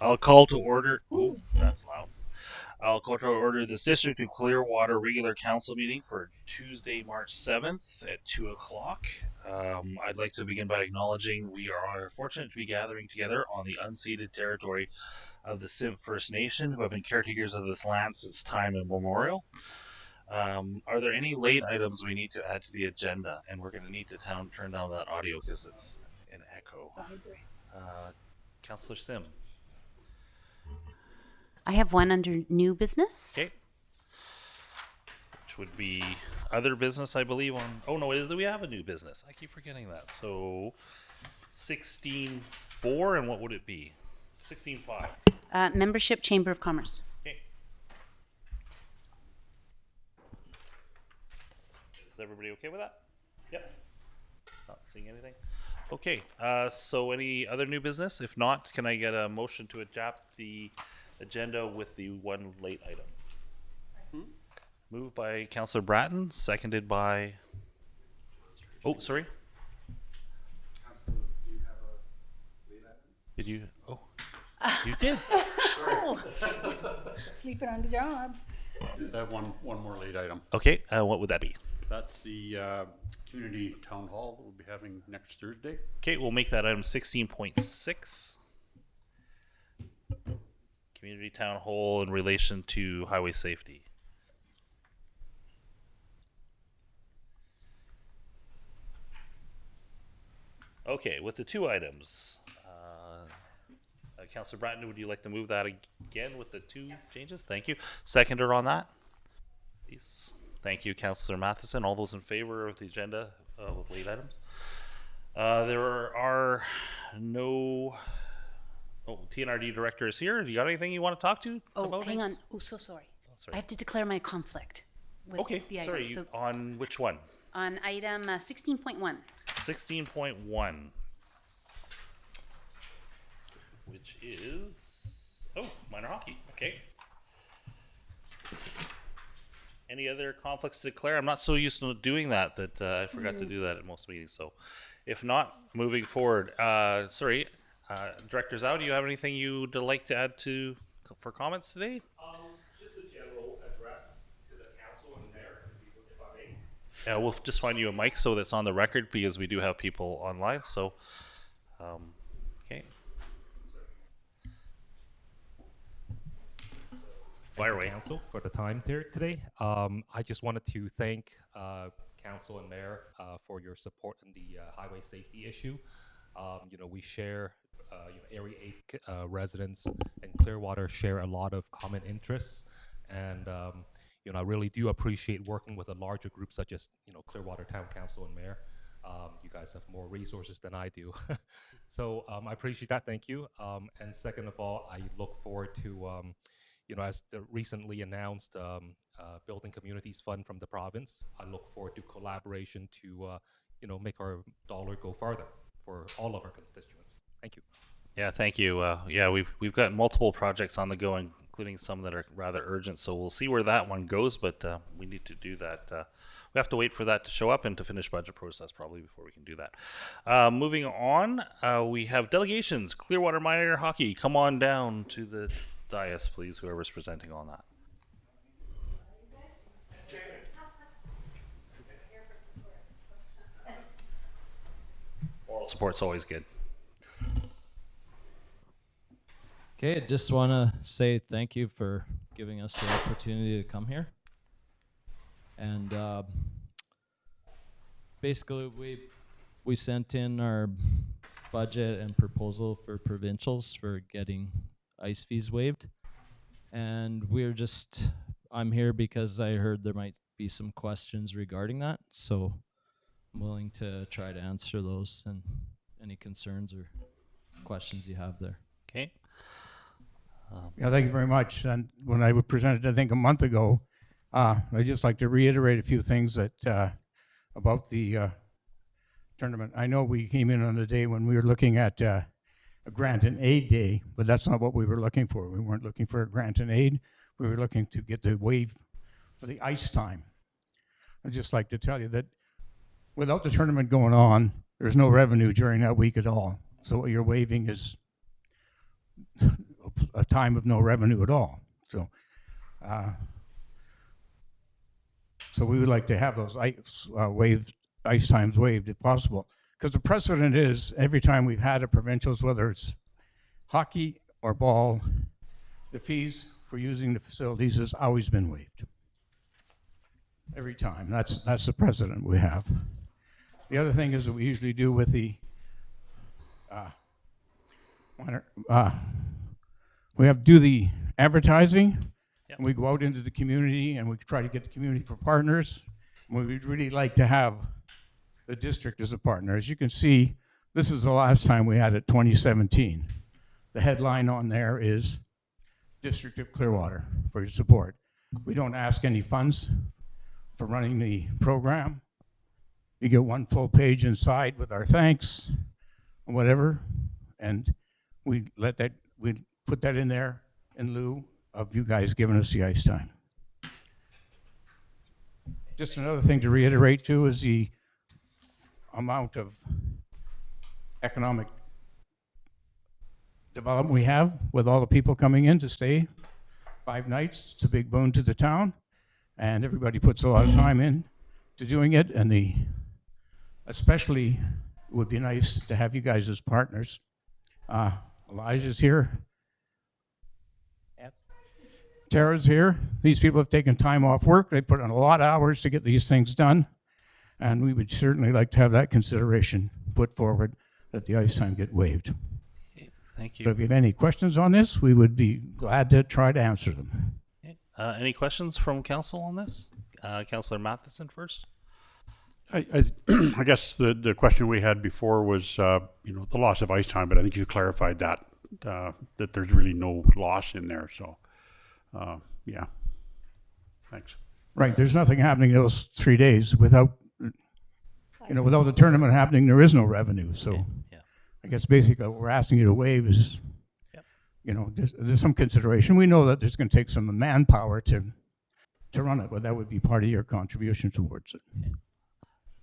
I'll call to order. Ooh, that's loud. I'll call to order this District of Clearwater regular council meeting for Tuesday, March 7th at 2 o'clock. I'd like to begin by acknowledging we are fortunate to be gathering together on the unceded territory of the Símpcwemc First Nation, who have been caretakers of this land since time immemorial. Are there any late items we need to add to the agenda? And we're going to need to turn down that audio because it's an echo. Councillor Sim. I have one under new business. Okay. Which would be other business, I believe. Oh no, we have a new business. I keep forgetting that. So 16.4, and what would it be? 16.5. Membership Chamber of Commerce. Okay. Is everybody okay with that? Yep. Not seeing anything. Okay. So any other new business? If not, can I get a motion to adapt the agenda with the one late item? Moved by Councillor Bratton, seconded by. Oh, sorry. Councillor, do you have a late item? Did you? Oh, you did. Sleeping on the job. Just have one more late item. Okay. What would that be? That's the community town hall that we'll be having next Thursday. Okay, we'll make that item 16.6. Community town hall in relation to highway safety. Okay, with the two items, Councillor Bratton, would you like to move that again with the two changes? Thank you. Seconder on that? Please. Thank you, Councillor Matheson. All those in favor of the agenda with late items? There are no. Oh, TNRD director is here. Do you got anything you want to talk to Oh, about? hang on. Oh, so sorry. Sorry. I have to declare my conflict with Okay, the item. sorry. So On which one? on item 16.1. 16.1. Which is. Oh, minor hockey. Okay. Any other conflicts to declare? I'm not so used to doing that I forgot to do that at most meetings. So, if not, moving forward. Director Zhao, do you have anything you'd like to add for comments today? Just a general address to the council and mayor, if I may. We'll just find you a mic so that's on the record because we do have people online. So, okay. Fire away. Council for the time today. I just wanted to thank council and mayor for your support in the highway safety issue. We share, Area 8 residents and Clearwater share a lot of common interests, and I really do appreciate working with a larger group such as Clearwater Town Council and Mayor. You guys have more resources than I do, so I appreciate that. Thank you. And second of all, I look forward to as the recently announced Building Communities Fund from the province. I look forward to collaboration to make our dollar go farther for all of our constituents. Thank you. Yeah, thank you. We've got multiple projects on the go, including some that are rather urgent. So we'll see where that one goes, but we need to do that. We have to wait for that to show up and to finish budget process probably before we can do that. Moving on, we have delegations. Clearwater Minor Hockey, come on down to the dais, please. Whoever's presenting on that. Moral support's always good. Okay, I just want to say thank you for giving us the opportunity to come here. And basically, we sent in our budget and proposal for provincials for getting ice fees waived. And I'm here because I heard there might be some questions regarding that. So I'm willing to try to answer those and any concerns or questions you have there. Okay. Yeah, thank you very much. And when I presented, I think a month ago, I'd just like to reiterate a few things that about the tournament. I know we came in on the day when we were looking at a grant and aid day, but that's not what we were looking for. We weren't looking for a grant and aid. We were looking to get the waive for the ice time. I'd just like to tell you that without the tournament going on, there's no revenue during that week at all. So what you're waiving is a time of no revenue at all. So, so we would like to have those ice times waived if possible. Because the precedent is every time we've had a provincials, whether it's hockey or ball, the fees for using the facilities has always been waived. Every time. That's the precedent we have. The other thing is that we usually do with the we have to do the advertising. Yep. And we go out into the community and we try to get the community for partners. And we'd really like to have the district as a partner. As you can see, this is the last time we had it, 2017. The headline on there is District of Clearwater for your support. We don't ask any funds for running the program. You get one full page inside with our thanks, or whatever, and we put that in there in lieu of you guys giving us the ice time. Just another thing to reiterate too is the amount of economic development we have with all the people coming in to stay 5 nights. It's a big boon to the town, and everybody puts a lot of time in to doing it, and especially it would be nice to have you guys as partners. Elijah's here. Tara's here. These people have taken time off work. They put in a lot of hours to get these things done, and we would certainly like to have that consideration put forward that the ice time get waived. Okay, thank So you. if you have any questions on this, we would be glad to try to answer them. Okay. Any questions from council on this? Councillor Matheson first. I guess the question we had before was, the loss of ice time, but I think you clarified that there's really no loss in there. So, yeah. Thanks. Right, there's nothing happening those 3 days without the tournament happening, there is no revenue. So Okay, yeah. I guess basically what we're asking you to waive is, Yep. there's some consideration. We know that there's going to take some manpower to run it, but that would be part of your contribution towards it.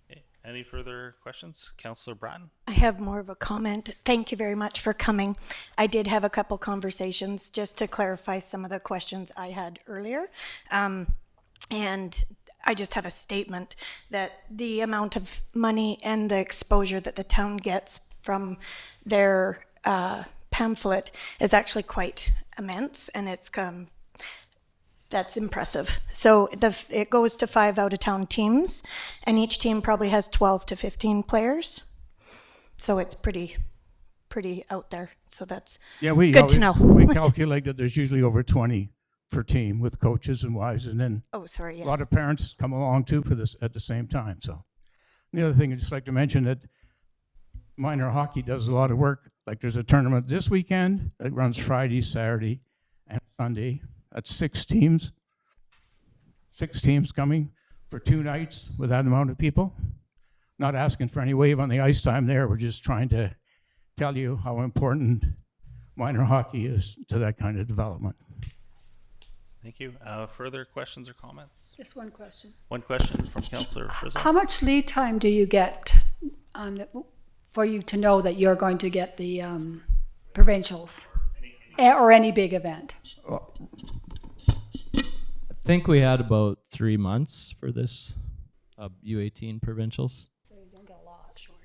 Okay. Any further questions? Councillor Bratton? I have more of a comment. Thank you very much for coming. I did have a couple conversations just to clarify some of the questions I had earlier. And I just have a statement that the amount of money and the exposure that the town gets from their pamphlet is actually quite immense, and that's impressive. So it goes to 5 out-of-town teams, and each team probably has 12 to 15 players. So it's pretty out there. So that's good to know. We calculate that there's usually over 20 per team with coaches and wives, and then Oh, sorry, yes. a lot of parents come along too for this at the same time. So the other thing I'd just like to mention that minor hockey does a lot of work. Like there's a tournament this weekend that runs Friday, Saturday, and Sunday. That's 6 teams. 6 teams coming for 2 nights with that amount of people. Not asking for any waive on the ice time there. We're just trying to tell you how important minor hockey is to that kind of development. Thank you. Further questions or comments? Just one question. One question from Councillor Frizzle. How much lead time do you get for you to know that you're going to get the provincials or any big event? I think we had about 3 months for this U18 provincials. So you don't get a lot short.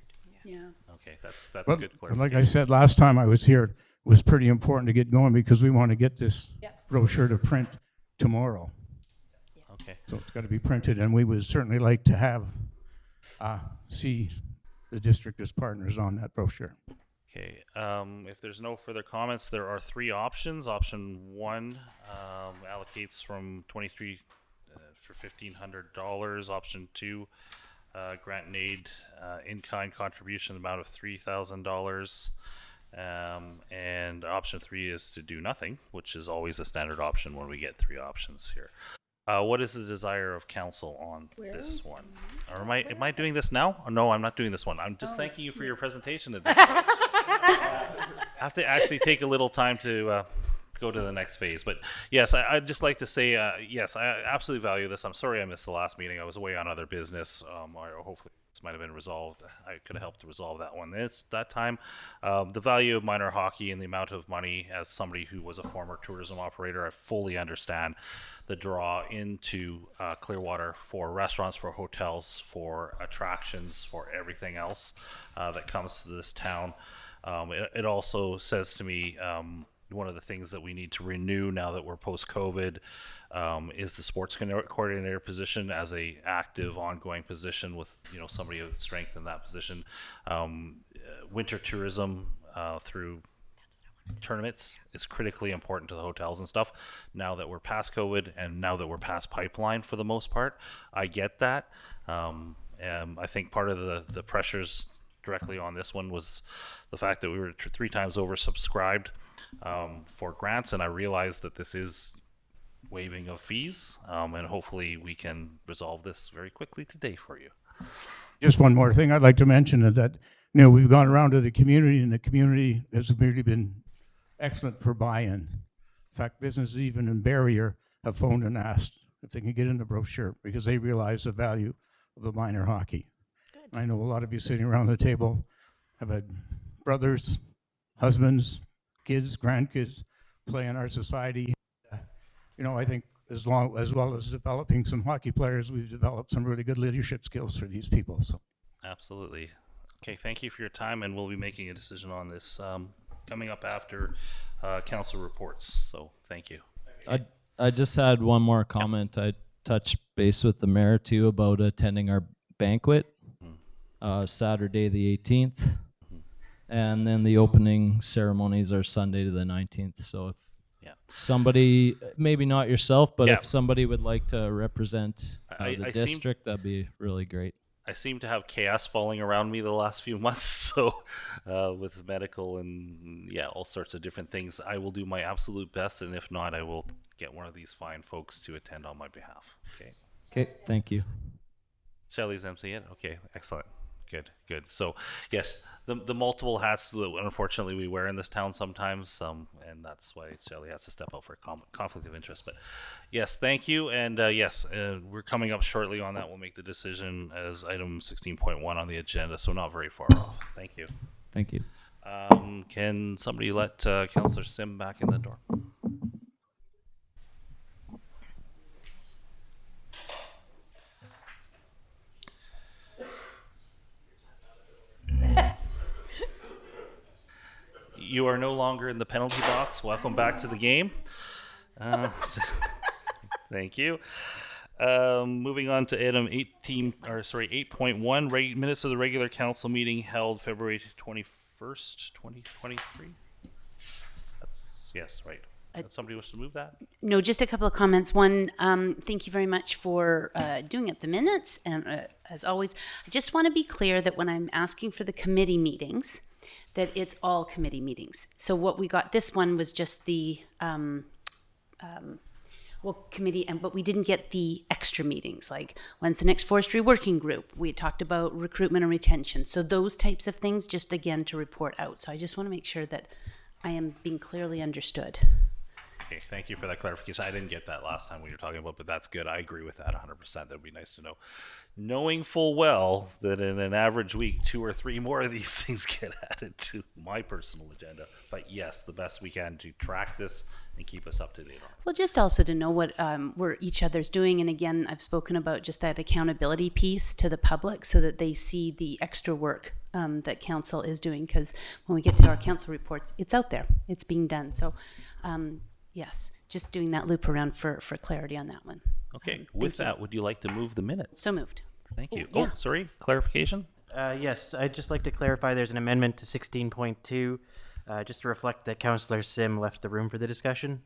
Yeah. Okay, that's But good like clarification. I said last time I was here, it was pretty important to get going because we want to get this Yep. brochure to print tomorrow. Okay. So it's got to be printed, and we would certainly like to have see the district as partners on that brochure. Okay, if there's no further comments, there are 3 options. Option 1 allocates from 23 for $1,500. Option 2, grant and aid in-kind contribution amount of $3,000. And option 3 is to do nothing, which is always a standard option when we get 3 options here. What is the desire of council on this one? Or am I doing this now? Oh, no, I'm not doing this one. I'm just thanking you for your presentation at this time. I have to actually take a little time to go to the next phase. But yes, I'd just like to say, yes, I absolutely value this. I'm sorry I missed the last meeting. I was away on other business. Or hopefully this might have been resolved. I could have helped to resolve that one. It's that time. The value of minor hockey and the amount of money, as somebody who was a former tourism operator, I fully understand the draw into Clearwater for restaurants, for hotels, for attractions, for everything else that comes to this town. It also says to me, one of the things that we need to renew now that we're post-COVID is the sports coordinator position as a active, ongoing position with somebody of strength in that position. Winter tourism through tournaments is critically important to the hotels and stuff. Now that we're past COVID and now that we're past pipeline for the most part, I get that. And I think part of the pressures directly on this one was the fact that we were 3 times oversubscribed for grants, and I realized that this is waiving of fees, and hopefully we can resolve this very quickly today for you. Just one more thing I'd like to mention is that, we've gone around to the community, and the community has really been excellent for buy-in. In fact, businesses even in Barrier have phoned and asked if they can get in the brochure because they realize the value of the minor hockey. Good. I know a lot of you sitting around the table have had brothers, husbands, kids, grandkids play in our society. I think as well as developing some hockey players, we've developed some really good leadership skills for these people. So, absolutely. Okay, thank you for your time, and we'll be making a decision on this coming up after council reports. So, thank you. I just had one more comment. I touched base with the mayor too about attending our banquet Saturday the 18th, and then the opening ceremonies are Sunday to the 19th. So if somebody, maybe not yourself, but if somebody would like to represent the district, that'd be really great. I seem to have chaos falling around me the last few months, so with medical and all sorts of different things, I will do my absolute best, and if not, I will get one of these fine folks to attend on my behalf. Okay, thank you. Shelley's MC it? Okay, excellent. Good. So, yes, the multiple hats that unfortunately we wear in this town sometimes, and that's why Shelley has to step out for conflict of interest. But yes, thank you, and yes, we're coming up shortly on that. We'll make the decision as item 16.1 on the agenda, so not very far off. Thank you. Thank you. Can somebody let Councillor Sim back in the door? You are no longer in the penalty box. Welcome back to the game. Thank you. Moving on to item 8.1, minutes of the regular council meeting held February 21st, 2023. Yes, right. Somebody wish to move that? No, just a couple of comments. One, thank you very much for doing up the minutes. And as always, I just want to be clear that when I'm asking for the committee meetings, that it's all committee meetings. So what we got, this one was just the committee, but we didn't get the extra meetings, like when's the next forestry working group? We talked about recruitment and retention. So those types of things, just again to report out. So I just want to make sure that I am being clearly understood. Okay, thank you for that clarification. I didn't get that last time we were talking about, but that's good. I agree with that 100%. That would be nice to know. Knowing full well that in an average week, 2 or 3 more of these things get added to my personal agenda. But yes, the best we can to track this and keep us up to date on it. Well, just also to know what we're each other's doing. And again, I've spoken about just that accountability piece to the public so that they see the extra work that council is doing. Because when we get to our council reports, it's out there. It's being done. So yes, just doing that loop around for clarity on that one. Okay, with that, would you like to move the minutes? So moved. Thank you. Yeah. Oh, sorry, clarification? Yes, I'd just like to clarify there's an amendment to 16.2, just to reflect that Councillor Sim left the room for the discussion.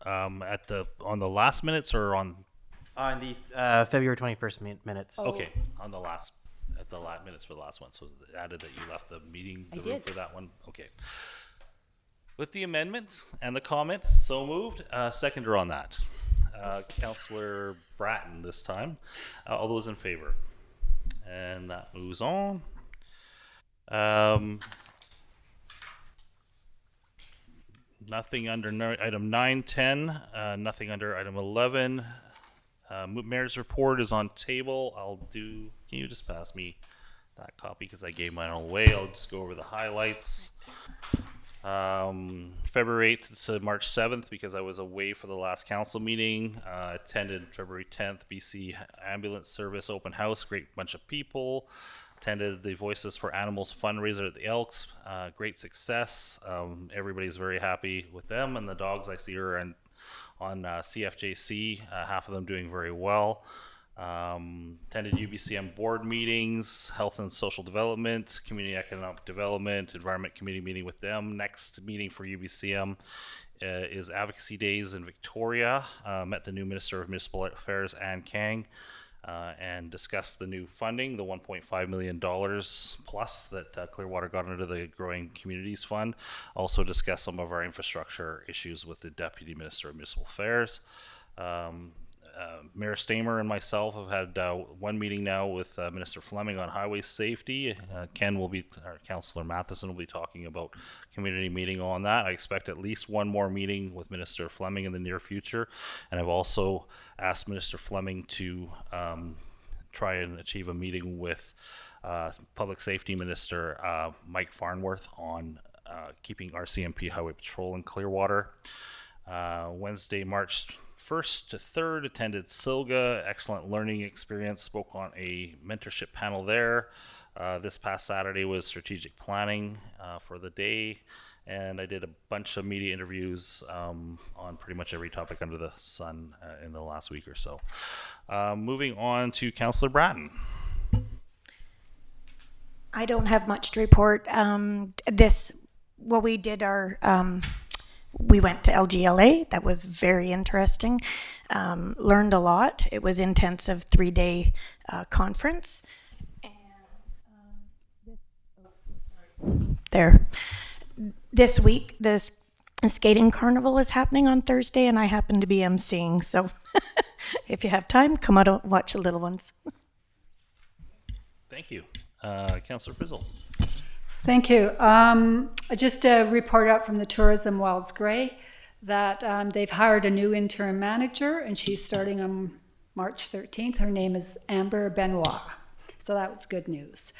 On the last minutes or on the February 21st minutes. Okay, at the minutes for the last one. So it added that you left the meeting room for that one. Okay. With the amendment and the comment, so moved. Seconder on that. Councillor Bratton this time. All those in favor? And that moves on. Nothing under item 9, 10. Nothing under item 11. Mayor's report is on table. Can you just pass me that copy because I gave mine all away. I'll just go over the highlights. February 8th to March 7th because I was away for the last council meeting. Attended February 10th BC Ambulance Service open house. Great bunch of people. Attended the Voices for Animals fundraiser at the Elks. Great success. Everybody's very happy with them, and the dogs I see are on CFJC. Half of them doing very well. Attended UBCM board meetings, health and social development, community economic development, environment committee meeting with them. Next meeting for UBCM is Advocacy Days in Victoria. Met the new Minister of Municipal Affairs, Ann Kang, and discussed the new funding, the $1.5 million plus that Clearwater got under the Growing Communities Fund. Also discussed some of our infrastructure issues with the Deputy Minister of Municipal Affairs. Mayor Stamer and myself have had one meeting now with Minister Fleming on highway safety. Councillor Matheson will be talking about community meeting on that. I expect at least one more meeting with Minister Fleming in the near future. And I've also asked Minister Fleming to try and achieve a meeting with Public Safety Minister Mike Farnworth on keeping RCMP Highway Patrol in Clearwater. Wednesday, March 1st to 3rd, attended SILGA, excellent learning experience, spoke on a mentorship panel there. This past Saturday was strategic planning for the day, and I did a bunch of media interviews on pretty much every topic under the sun in the last week or so. Moving on to Councillor Bratton. I don't have much to report. We went to LGLA. That was very interesting. Learned a lot. It was intensive 3-day conference. And this week, the skating carnival is happening on Thursday, and I happen to be emceeing. So if you have time, come out and watch the little ones. Thank you. Councillor Fizzle. Thank you. Just a report out from the Tourism Wells Grey that they've hired a new interim manager, and she's starting on March 13th. Her name is Amber Benoit. So that was good news.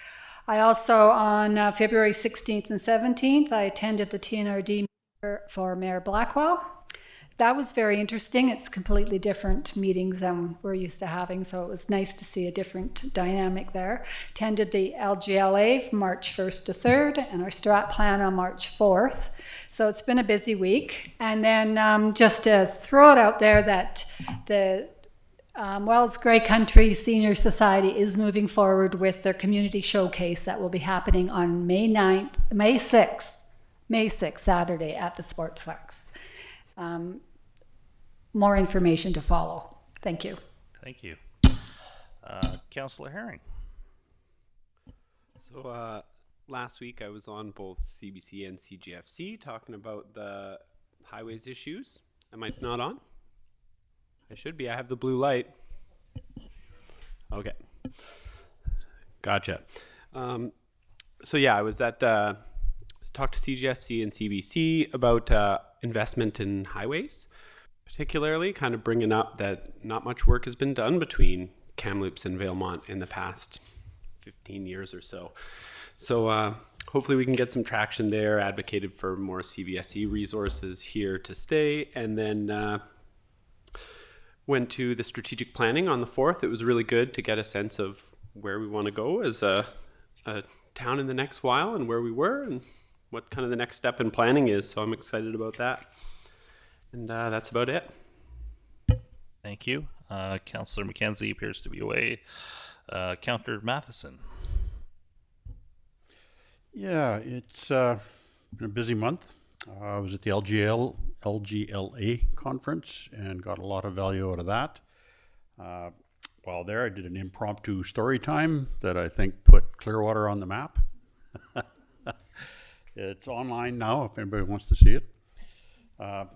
I also, on February 16th and 17th, I attended the TNRD for Mayor Blackwell. That was very interesting. It's completely different meetings than we're used to having, so it was nice to see a different dynamic there. Attended the LGLA from March 1st to 3rd, and our strat plan on March 4th. So it's been a busy week. And then just to throw it out there that the Wells Grey Country Senior Society is moving forward with their community showcase that will be happening on May 6th, Saturday at the Sportsplex. More information to follow. Thank you. Thank you. Councillor Herring. So last week I was on both CBC and CGFC talking about the highways issues. Am I not on? I should be. I have the blue light. Okay. Gotcha. So yeah, I was at talked to CGFC and CBC about investment in highways, particularly kind of bringing up that not much work has been done between Kamloops and Valemont in the past 15 years or so. So hopefully we can get some traction there, advocated for more CVSE resources here to stay, and then went to the strategic planning on the 4th. It was really good to get a sense of where we want to go as a town in the next while and where we were and what kind of the next step in planning is. So I'm excited about that. And that's about it. Thank you. Councillor McKenzie appears to be away. Councillor Matheson. Yeah, it's been a busy month. I was at the LGLA conference and got a lot of value out of that. While there, I did an impromptu story time that I think put Clearwater on the map. It's online now if anybody wants to see it. I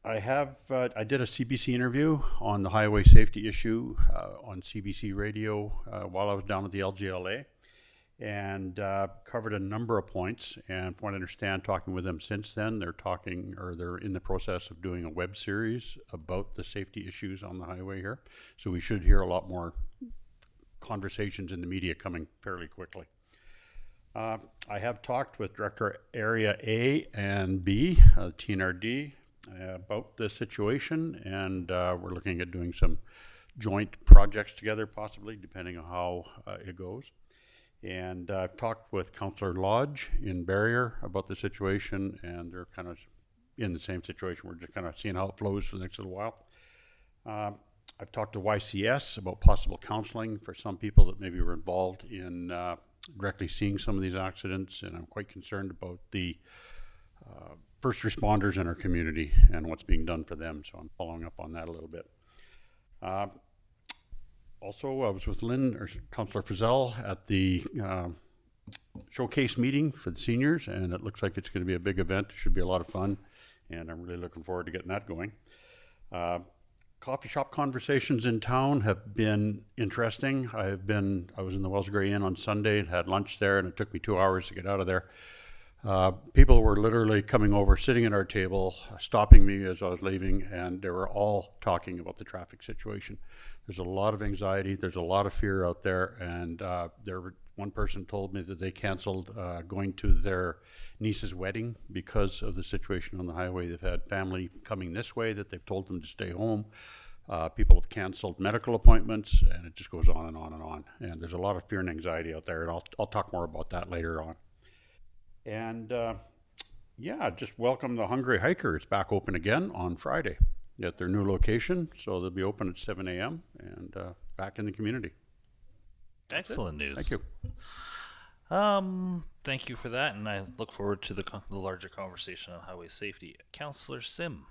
did a CBC interview on the highway safety issue on CBC radio while I was down at the LGLA. and covered a number of points. And from what I understand, talking with them since then, they're in the process of doing a web series about the safety issues on the highway here. So we should hear a lot more conversations in the media coming fairly quickly. I have talked with Director Area A and B, TNRD, about the situation, and we're looking at doing some joint projects together, possibly, depending on how it goes. And I've talked with Councillor Lodge in Barrier about the situation, and they're kind of in the same situation. We're just kind of seeing how it flows for the next little while. I've talked to YCS about possible counseling for some people that maybe were involved in directly seeing some of these accidents, and I'm quite concerned about the first responders in our community and what's being done for them, so I'm following up on that a little bit. Also, I was with Councillor Frizzell at the showcase meeting for the seniors, and it looks like it's going to be a big event. It should be a lot of fun, and I'm really looking forward to getting that going. Coffee shop conversations in town have been interesting. I was in the Wells Gray Inn on Sunday and had lunch there, and it took me 2 hours to get out of there. People were literally coming over, sitting at our table, stopping me as I was leaving, and they were all talking about the traffic situation. There's a lot of anxiety, there's a lot of fear out there, and one person told me that they canceled going to their niece's wedding because of the situation on the highway. They've had family coming this way that they've told them to stay home. People have canceled medical appointments, and it just goes on and on and on. And there's a lot of fear and anxiety out there, and I'll talk more about that later on. And yeah, just welcome the Hungry Hiker. It's back open again on Friday at their new location. So they'll be open at 7 a.m. and back in the community. Excellent news. Thank you. Thank you for that, and I look forward to the larger conversation on highway safety. Councillor Sim.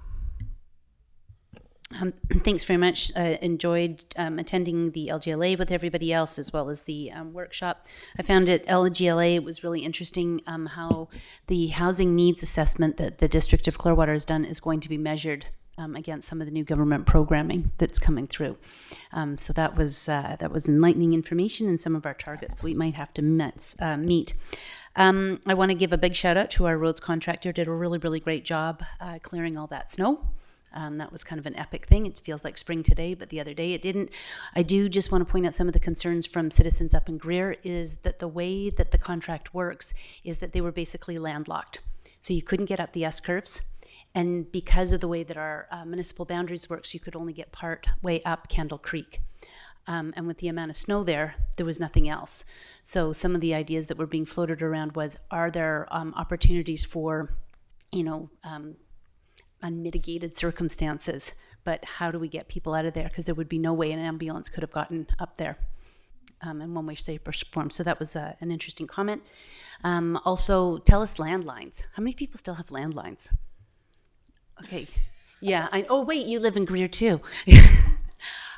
Thanks very much. Enjoyed attending the LGLA with everybody else, as well as the workshop. I found at LGLA it was really interesting how the housing needs assessment that the District of Clearwater has done is going to be measured against some of the new government programming that's coming through. So that was enlightening information, and some of our targets that we might have to meet. I want to give a big shout out to our roads contractor. Did a really, really great job clearing all that snow. That was kind of an epic thing. It feels like spring today, but the other day it didn't. I do just want to point out some of the concerns from citizens up in Greer is that the way that the contract works is that they were basically landlocked. So you couldn't get up the S-curves. And because of the way that our municipal boundaries works, you could only get part way up Candle Creek. And with the amount of snow there was nothing else. So some of the ideas that were being floated around was, are there opportunities for, unmitigated circumstances, but how do we get people out of there? Because there would be no way an ambulance could have gotten up there in one way, shape, or form. So that was an interesting comment. Also, tell us landlines. How many people still have landlines? Okay. Yeah. Oh, wait, you live in Greer too.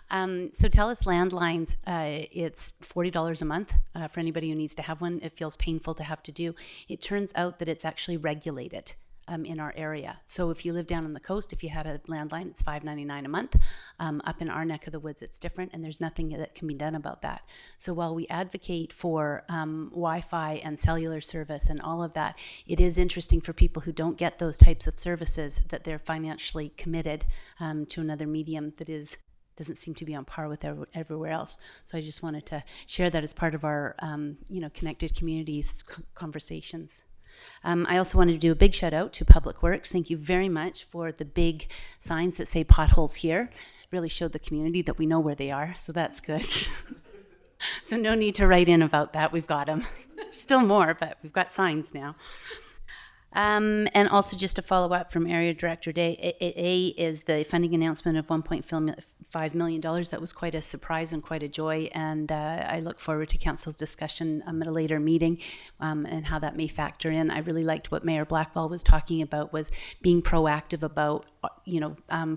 So tell us landlines. It's $40 a month for anybody who needs to have one. It feels painful to have to do. It turns out that it's actually regulated in our area. So if you live down on the coast, if you had a landline, it's $5.99 a month. Up in our neck of the woods, it's different, and there's nothing that can be done about that. So while we advocate for Wi-Fi and cellular service and all of that, it is interesting for people who don't get those types of services that they're financially committed to another medium that doesn't seem to be on par with everywhere else. So I just wanted to share that as part of our connected communities conversations. I also wanted to do a big shout out to Public Works. Thank you very much for the big signs that say potholes here. Really showed the community that we know where they are, so that's good. So no need to write in about that. We've got them. Still more, but we've got signs now. And also just to follow up from Area Director Day, A is the funding announcement of $1.5 million. That was quite a surprise and quite a joy, and I look forward to Council's discussion at a later meeting and how that may factor in. I really liked what Mayor Blackwell was talking about, was being proactive about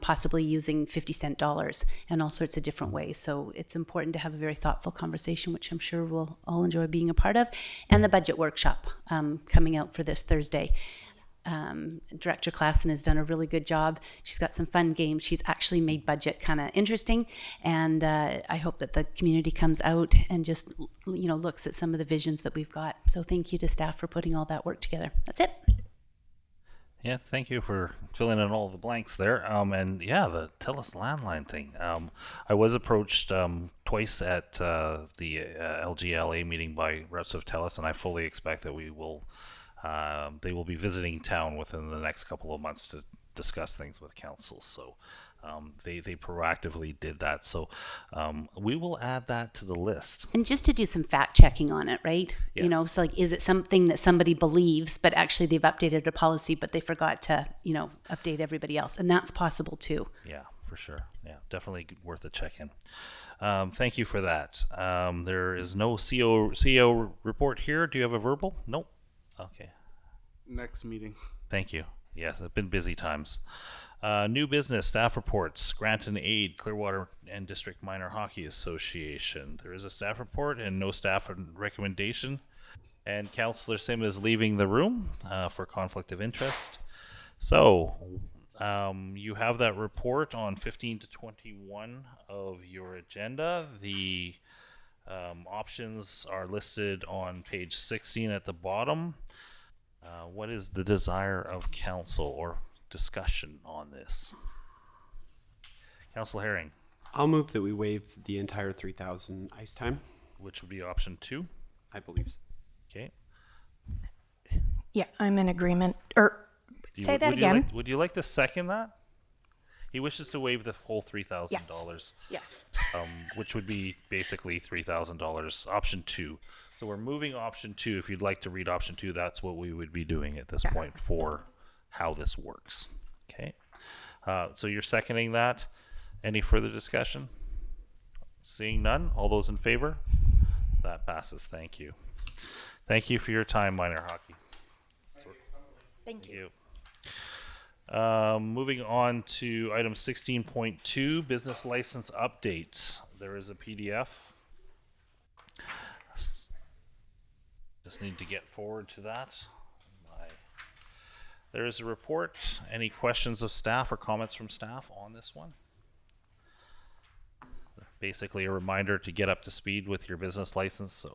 possibly using 50-cent dollars and all sorts of different ways. So it's important to have a very thoughtful conversation, which I'm sure we'll all enjoy being a part of, and the budget workshop coming out for this Thursday. Director Klassen has done a really good job. She's got some fun games. She's actually made budget kind of interesting, and I hope that the community comes out and just looks at some of the visions that we've got. So thank you to staff for putting all that work together. That's it. Yeah, thank you for filling in all the blanks there. And yeah, the TELUS landline thing. I was approached twice at the LGLA meeting by reps of TELUS, and I fully expect that they will be visiting town within the next couple of months to discuss things with council. So they proactively did that. So we will add that to the list. And just to do some fact checking on it, right? Yes. So is it something that somebody believes, but actually they've updated a policy, but they forgot to, update everybody else. And that's possible too. Yeah, for sure. Yeah, definitely worth a check-in. Thank you for that. There is no CEO report here. Do you have a verbal? Nope. Okay. Next meeting. Thank you. Yes, it's been busy times. New business, staff reports, grant and aid, Clearwater and District Minor Hockey Association. There is a staff report and no staff recommendation. And Councillor Sim is leaving the room for conflict of interest. So you have that report on 15 to 21 of your agenda. The options are listed on page 16 at the bottom. What is the desire of council or discussion on this? Councillor Herring. I'll move that we waive the entire 3,000 ice time. Which would be option 2. I believe so. Okay. Yeah, I'm in agreement. Or say that again. Would you like to second that? He wishes to waive the whole $3,000. Yes. Which would be basically $3,000. Option 2. So we're moving option 2. If you'd like to read option 2, that's what we would be doing at this point for how this works. Okay. So you're seconding that. Any further discussion? Seeing none. All those in favor? That passes. Thank you. Thank you for your time, minor hockey. Thank you. Moving on to item 16.2, business license update. There is a PDF. Just need to get forward to that. There is a report. Any questions of staff or comments from staff on this one? Basically a reminder to get up to speed with your business license.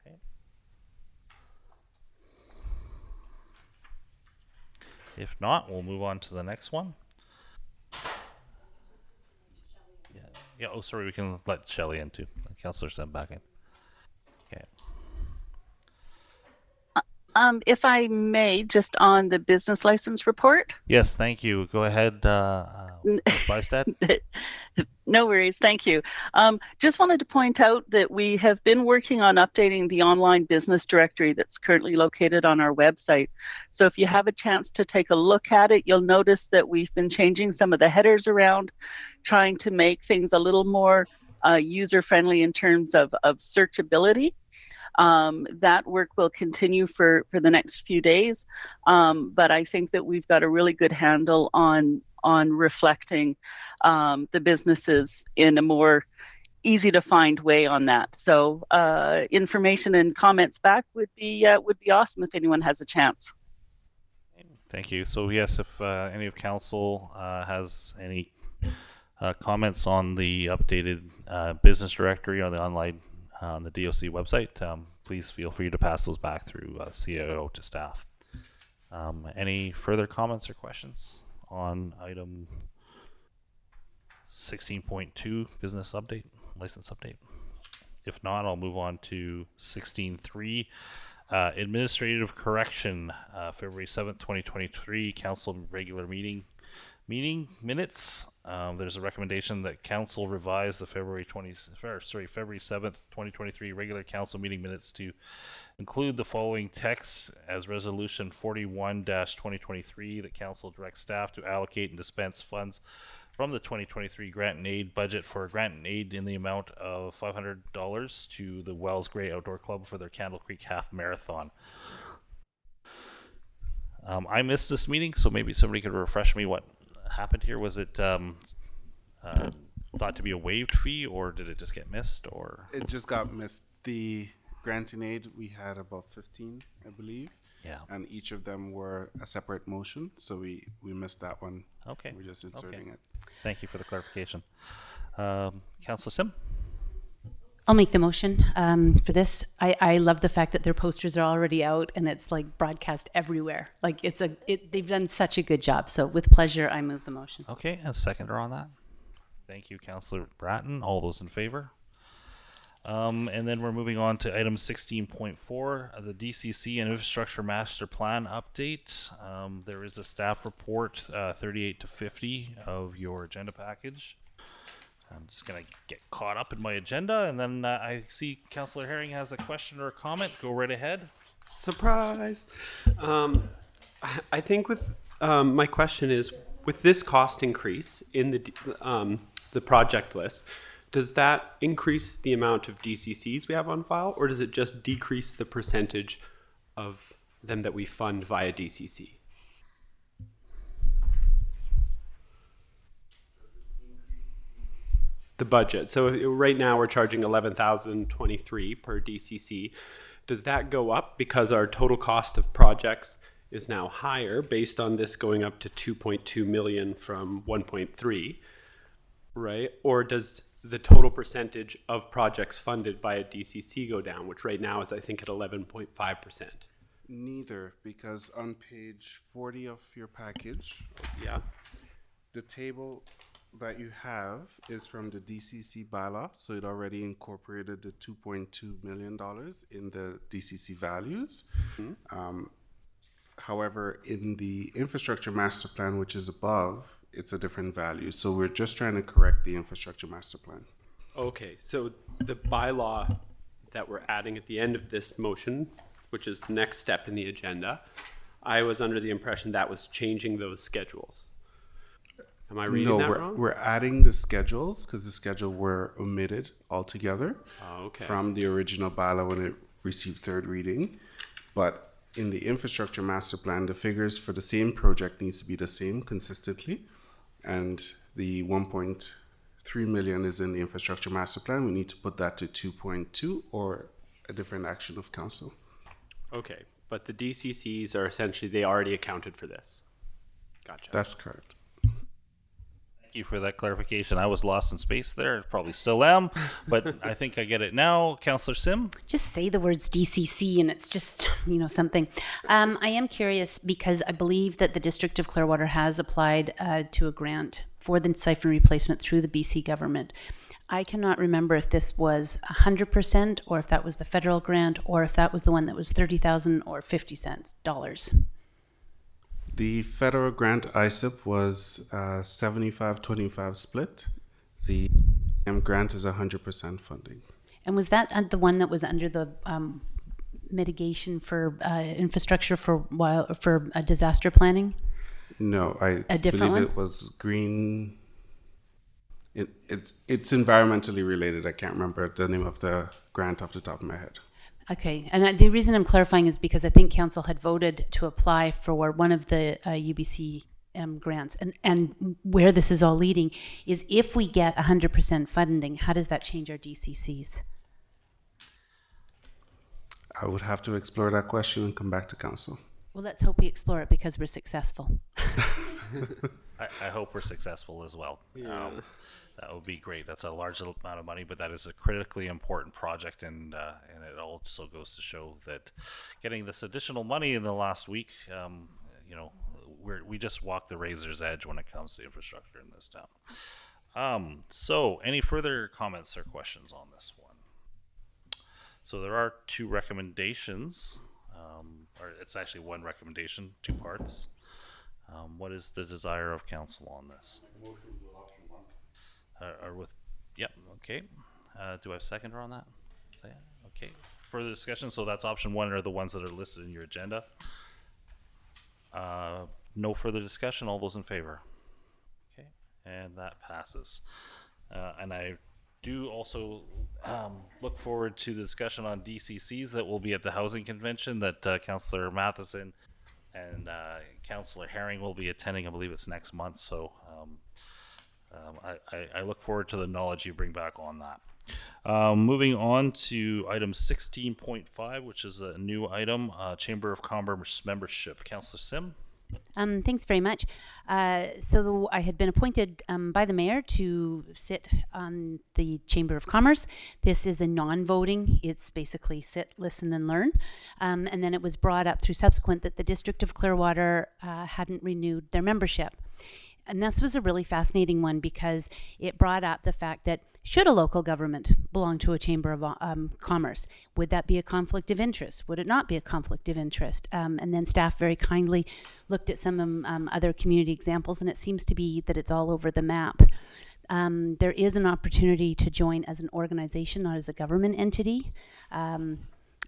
Okay. If not, we'll move on to the next one. Yeah. Oh, sorry. We can let Shelley in too. Councillor sent back in. Okay. If I may, just on the business license report. Yes, thank you. Go ahead, Ms. Bystad. No worries, thank you. Just wanted to point out that we have been working on updating the online business directory that's currently located on our website. So if you have a chance to take a look at it, you'll notice that we've been changing some of the headers around, trying to make things a little more user-friendly in terms of searchability. That work will continue for the next few days, but I think that we've got a really good handle on reflecting the businesses in a more easy to find way on that. So information and comments back would be awesome if anyone has a chance. Thank you. So yes, if any of council has any comments on the updated business directory on the online on the DOC website, please feel free to pass those back through CAO to staff. Any further comments or questions on item 16.2 business update, license update? If not, I'll move on to 16.3 administrative correction, February 7th, 2023, council regular meeting minutes. There's a recommendation that council revise the February 7th, 2023 regular council meeting minutes to include the following text as resolution 41-2023, that council directs staff to allocate and dispense funds from the 2023 grant and aid budget for grant and aid in the amount of $500 to the Wells Gray Outdoor Club for their Candle Creek Half Marathon. I missed this meeting, so maybe somebody could refresh me what happened here. Was it thought to be a waived fee, or did it just get missed? Or it just got missed. The granting aid, we had about 15, I believe. Yeah. And each of them were a separate motion, so we missed that one. Okay. We're just inserting it. Thank you for the clarification. Councillor Sim? I'll make the motion for this. I love the fact that their posters are already out and it's like broadcast everywhere. Like they've done such a good job. So with pleasure, I move the motion. Okay, a seconder on that. Thank you, Councillor Bratton. All those in favor? And then we're moving on to item 16.4, the DCC and Infrastructure Master Plan update. There is a staff report, 38 to 50 of your agenda package. I'm just going to get caught up in my agenda, and then I see Councillor Herring has a question or a comment. Go right ahead. Surprise! I think with my question is, with this cost increase in the project list, does that increase the amount of DCCs we have on file, or does it just decrease the percentage of them that we fund via DCC? The budget. So right now we're charging $11,023 per DCC. Does that go up because our total cost of projects is now higher based on this going up to 2.2 million from 1.3, right? Or does the total percentage of projects funded by a DCC go down, which right now is, I think, at 11.5%? Neither, because on page 40 of your package, yeah, the table that you have is from the DCC bylaw, so it already incorporated the $2.2 million in the DCC values. Mm-hmm. However, in the infrastructure master plan, which is above, it's a different value. So we're just trying to correct the infrastructure master plan. Okay, so the bylaw that we're adding at the end of this motion, which is the next step in the agenda, I was under the impression that was changing those schedules. Am I reading that wrong? We're adding the schedules because the schedule were omitted altogether from the original bylaw when it received third reading. But in the infrastructure master plan, the figures for the same project needs to be the same consistently. And the 1.3 million is in the infrastructure master plan. We need to put that to 2.2 or a different action of council. Okay, but the DCCs are essentially, they already accounted for this. Gotcha. That's correct. Thank you for that clarification. I was lost in space there. Probably still am, but I think I get it now. Councillor Sim? Just say the words DCC and it's just, something. I am curious because I believe that the District of Clearwater has applied to a grant for the siphon replacement through the BC government. I cannot remember if this was 100% or if that was the federal grant or if that was the one that was $30,000 or $50. The federal grant ISIP was 75-25 split. The grant is 100% funding. And was that the one that was under the mitigation for infrastructure for disaster planning? No, I A different believe one? it was green. It's environmentally related. I can't remember the name of the grant off the top of my head. Okay, and the reason I'm clarifying is because I think council had voted to apply for one of the UBC grants, and where this is all leading is if we get 100% funding, how does that change our DCCs? I would have to explore that question and come back to council. Well, let's hope we explore it because we're successful. I hope we're successful as well. Yeah. That would be great. That's a large amount of money, but that is a critically important project, and it also goes to show that getting this additional money in the last week, we just walk the razor's edge when it comes to infrastructure in this town. So, any further comments or questions on this one? So there are two recommendations, or it's actually one recommendation, two parts. What is the desire of council on this? Okay. Do I have a seconder on that? Okay. Further discussion. So that's option one, are the ones that are listed in your agenda. No further discussion. All those in favor? Okay. And that passes. And I do also look forward to the discussion on DCCs that will be at the housing convention that Councillor Matheson and Councillor Herring will be attending. I believe it's next month. So I look forward to the knowledge you bring back on that. Moving on to item 16.5, which is a new item, Chamber of Commerce membership. Councillor Sim. Thanks very much. So I had been appointed by the mayor to sit on the Chamber of Commerce. This is a non-voting. It's basically sit, listen, and learn. And then it was brought up through subsequent that the District of Clearwater hadn't renewed their membership. And this was a really fascinating one because it brought up the fact that should a local government belong to a chamber of commerce, would that be a conflict of interest? Would it not be a conflict of interest? And then staff very kindly looked at some other community examples, and it seems to be that it's all over the map. There is an opportunity to join as an organization, not as a government entity. And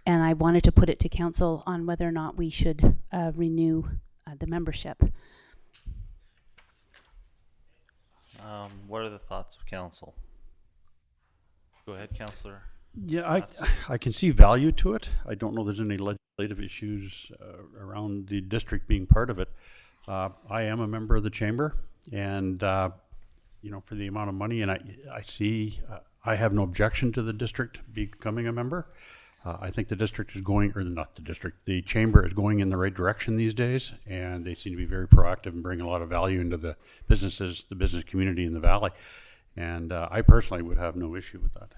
I wanted to put it to council on whether or not we should renew the membership. What are the thoughts of council? Go ahead, Councillor. Yeah, I can see value to it. I don't know there's any legislative issues around the district being part of it. I am a member of the chamber, and you know, for the amount of money, and I see, I have no objection to the district becoming a member. I think the district is going, or not the district, the chamber is going in the right direction these days, and they seem to be very proactive and bringing a lot of value into the businesses, the business community in the valley. And I personally would have no issue with that.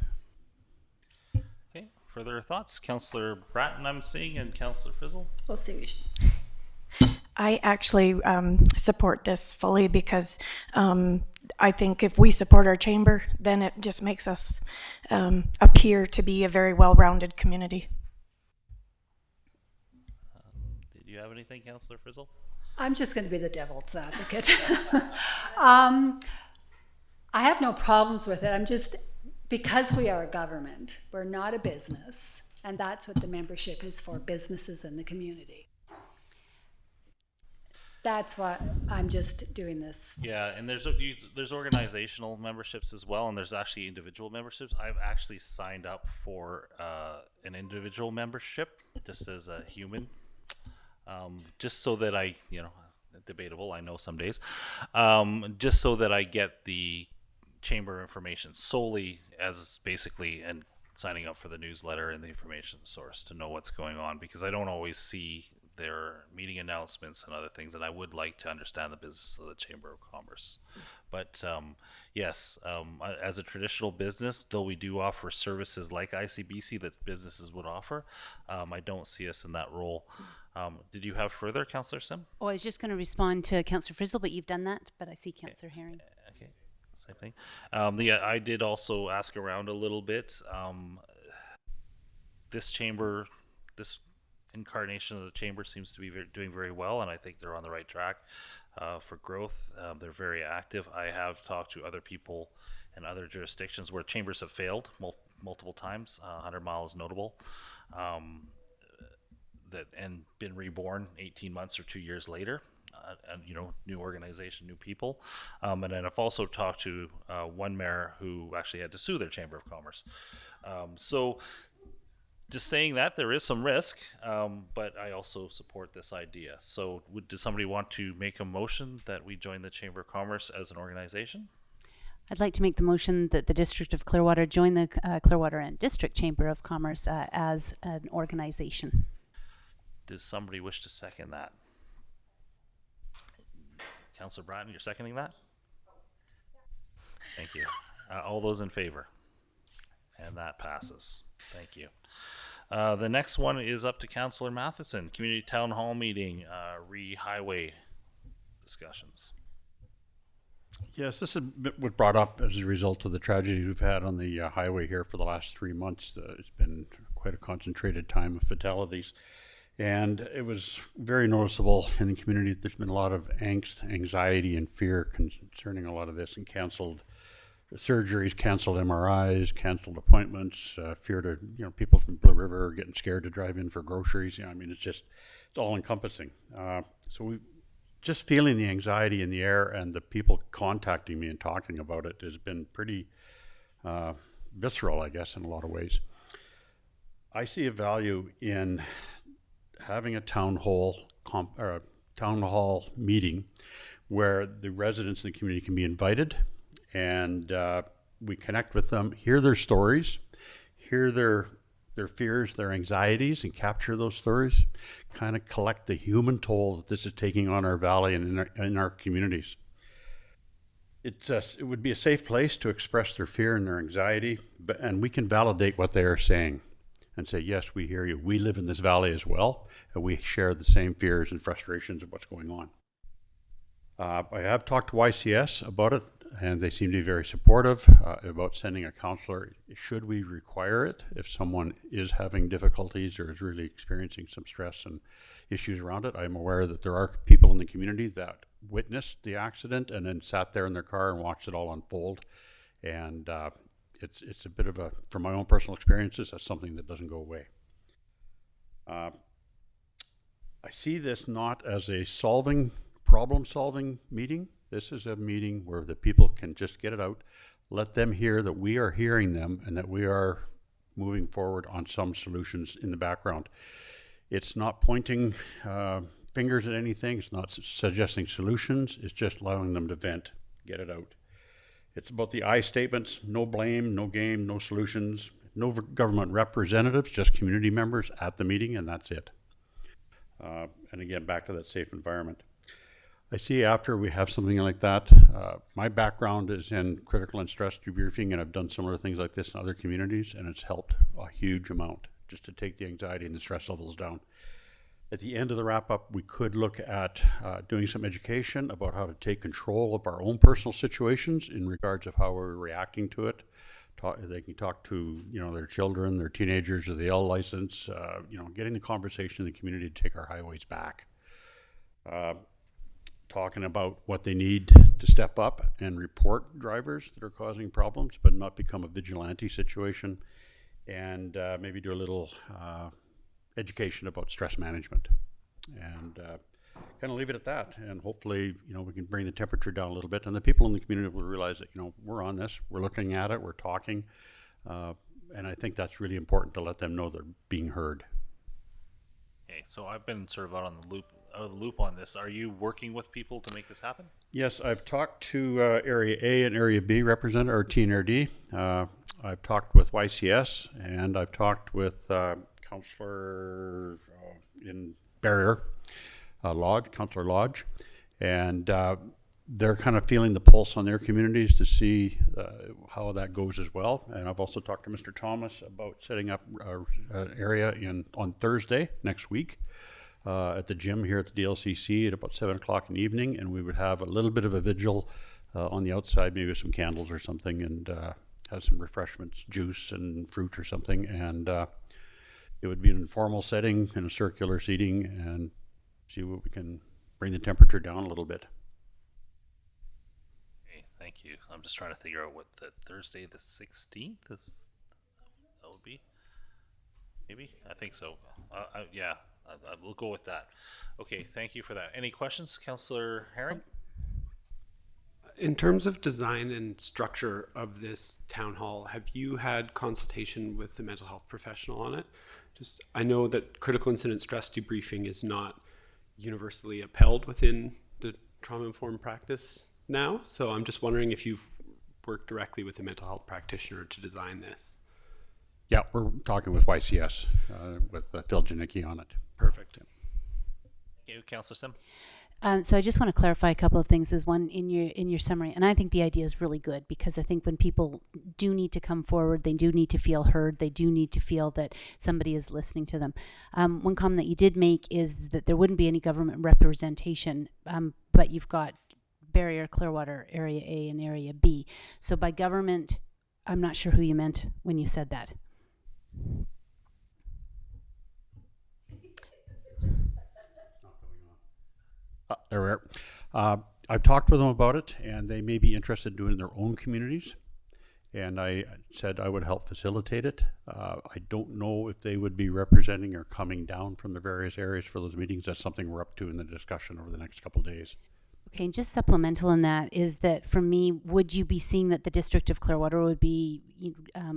Okay, further thoughts? Councillor Bratton, I'm seeing, and Councillor Fizzle. We'll see. I actually support this fully because I think if we support our chamber, then it just makes us appear to be a very well-rounded community. Did you have anything, Councillor Frizzle? I'm just going to be the devil's advocate. I have no problems with it. I'm just, because we are a government, we're not a business, and that's what the membership is for, businesses in the community. That's what I'm just doing this. Yeah, and there's organizational memberships as well, and there's actually individual memberships. I've actually signed up for an individual membership just as a human, just so that I, you know, debatable, I know some days, just so that I get the chamber information solely as basically and signing up for the newsletter and the information source to know what's going on, because I don't always see their meeting announcements and other things, and I would like to understand the business of the Chamber of Commerce. But yes, as a traditional business, though we do offer services like ICBC that businesses would offer, I don't see us in that role. Did you have further, Councillor Sim? Oh, I was just going to respond to Councillor Frizzle, but you've done that. But I see Councillor Herring. Okay, same thing. I did also ask around a little bit. This chamber, this incarnation of the chamber seems to be doing very well, and I think they're on the right track for growth. They're very active. I have talked to other people in other jurisdictions where chambers have failed multiple times. 100 Mile is notable. And been reborn 18 months or 2 years later. And, you know, new organization, new people. And then I've also talked to one mayor who actually had to sue their Chamber of Commerce. So just saying that there is some risk, but I also support this idea. So does somebody want to make a motion that we join the Chamber of Commerce as an organization? I'd like to make the motion that the District of Clearwater join the Clearwater and District Chamber of Commerce as an organization. Does somebody wish to second that? Councillor Bratton, you're seconding that? Thank you. All those in favor? And that passes. Thank you. The next one is up to Councillor Matheson. Community Town Hall meeting, highway discussions. Yes, this was brought up as a result of the tragedy we've had on the highway here for the last 3 months. It's been quite a concentrated time of fatalities. And it was very noticeable in the community. There's been a lot of angst, anxiety, and fear concerning a lot of this, and canceled surgeries, canceled MRIs, canceled appointments, fear to, you know, people from Blue River are getting scared to drive in for groceries. You know, I mean, it's all encompassing. So we just feeling the anxiety in the air, and the people contacting me and talking about it has been pretty visceral, I guess, in a lot of ways. I see a value in having a town hall meeting where the residents in the community can be invited, and we connect with them, hear their stories, hear their fears, their anxieties, and capture those stories, kind of collect the human toll that this is taking on our valley and in our communities. It would be a safe place to express their fear and their anxiety, and we can validate what they are saying and say, yes, we hear you. We live in this valley as well, and we share the same fears and frustrations of what's going on. I have talked to YCS about it, and they seem to be very supportive about sending a counselor, should we require it, if someone is having difficulties or is really experiencing some stress and issues around it. I'm aware that there are people in the community that witnessed the accident and then sat there in their car and watched it all unfold. And it's a bit of a, from my own personal experiences, that's something that doesn't go away. I see this not as a problem-solving meeting. This is a meeting where the people can just get it out, let them hear that we are hearing them and that we are moving forward on some solutions in the background. It's not pointing fingers at anything. It's not suggesting solutions. It's just allowing them to vent, get it out. It's about the I statements: no blame, no game, no solutions, no government representatives, just community members at the meeting, and that's it. And again, back to that safe environment. I see after we have something like that, my background is in critical and stress debriefing, and I've done similar things like this in other communities, and it's helped a huge amount just to take the anxiety and the stress levels down. At the end of the wrap-up, we could look at doing some education about how to take control of our own personal situations in regards of how we're reacting to it. They can talk to, their children, their teenagers, or the L license, getting the conversation in the community to take our highways back. Talking about what they need to step up and report drivers that are causing problems, but not become a vigilante situation, and maybe do a little education about stress management, and kind of leave it at that. And hopefully, we can bring the temperature down a little bit, and the people in the community will realize that, we're on this, we're looking at it, we're talking, and I think that's really important to let them know they're being heard. Okay, so I've been sort of out of the loop on this. Are you working with people to make this happen? Yes, I've talked to Area A and Area B representative, or TNRD. I've talked with YCS, and I've talked with Councillor in Barrier Lodge, Councillor Lodge, and they're kind of feeling the pulse on their communities to see how that goes as well. And I've also talked to Mr. Thomas about setting up an area on Thursday next week at the gym here at the DLCC at about 7 o'clock in the evening, and we would have a little bit of a vigil on the outside, maybe with some candles or something, and have some refreshments, juice and fruit or something, and it would be an informal setting in a circular seating, and see what we can bring the temperature down a little bit. Okay, thank you. I'm just trying to figure out what the Thursday the 16th is. That would be, maybe. I think so. Yeah. We'll go with that. Okay, thank you for that. Any questions, Councillor Herring? In terms of design and structure of this town hall, have you had consultation with the mental health professional on it? I know that critical incident stress debriefing is not universally upheld within the trauma-informed practice now, so I'm just wondering if you've worked directly with a mental health practitioner to design this. Yeah, we're talking with YCS, with Phil Janicki on it. Perfect. Thank you, Councillor Sim. So I just want to clarify a couple of things. Is one in your summary, and I think the idea is really good, because I think when people do need to come forward, they do need to feel heard. They do need to feel that somebody is listening to them. One comment that you did make is that there wouldn't be any government representation, but you've got Barrier, Clearwater, Area A, and Area B. So by government, I'm not sure who you meant when you said that. I've talked with them about it, and they may be interested in doing it in their own communities, and I said I would help facilitate it. I don't know if they would be representing or coming down from the various areas for those meetings. That's something we're up to in the discussion over the next couple of days. Okay, and just supplemental in that is that, for me, would you be seeing that the District of Clearwater would be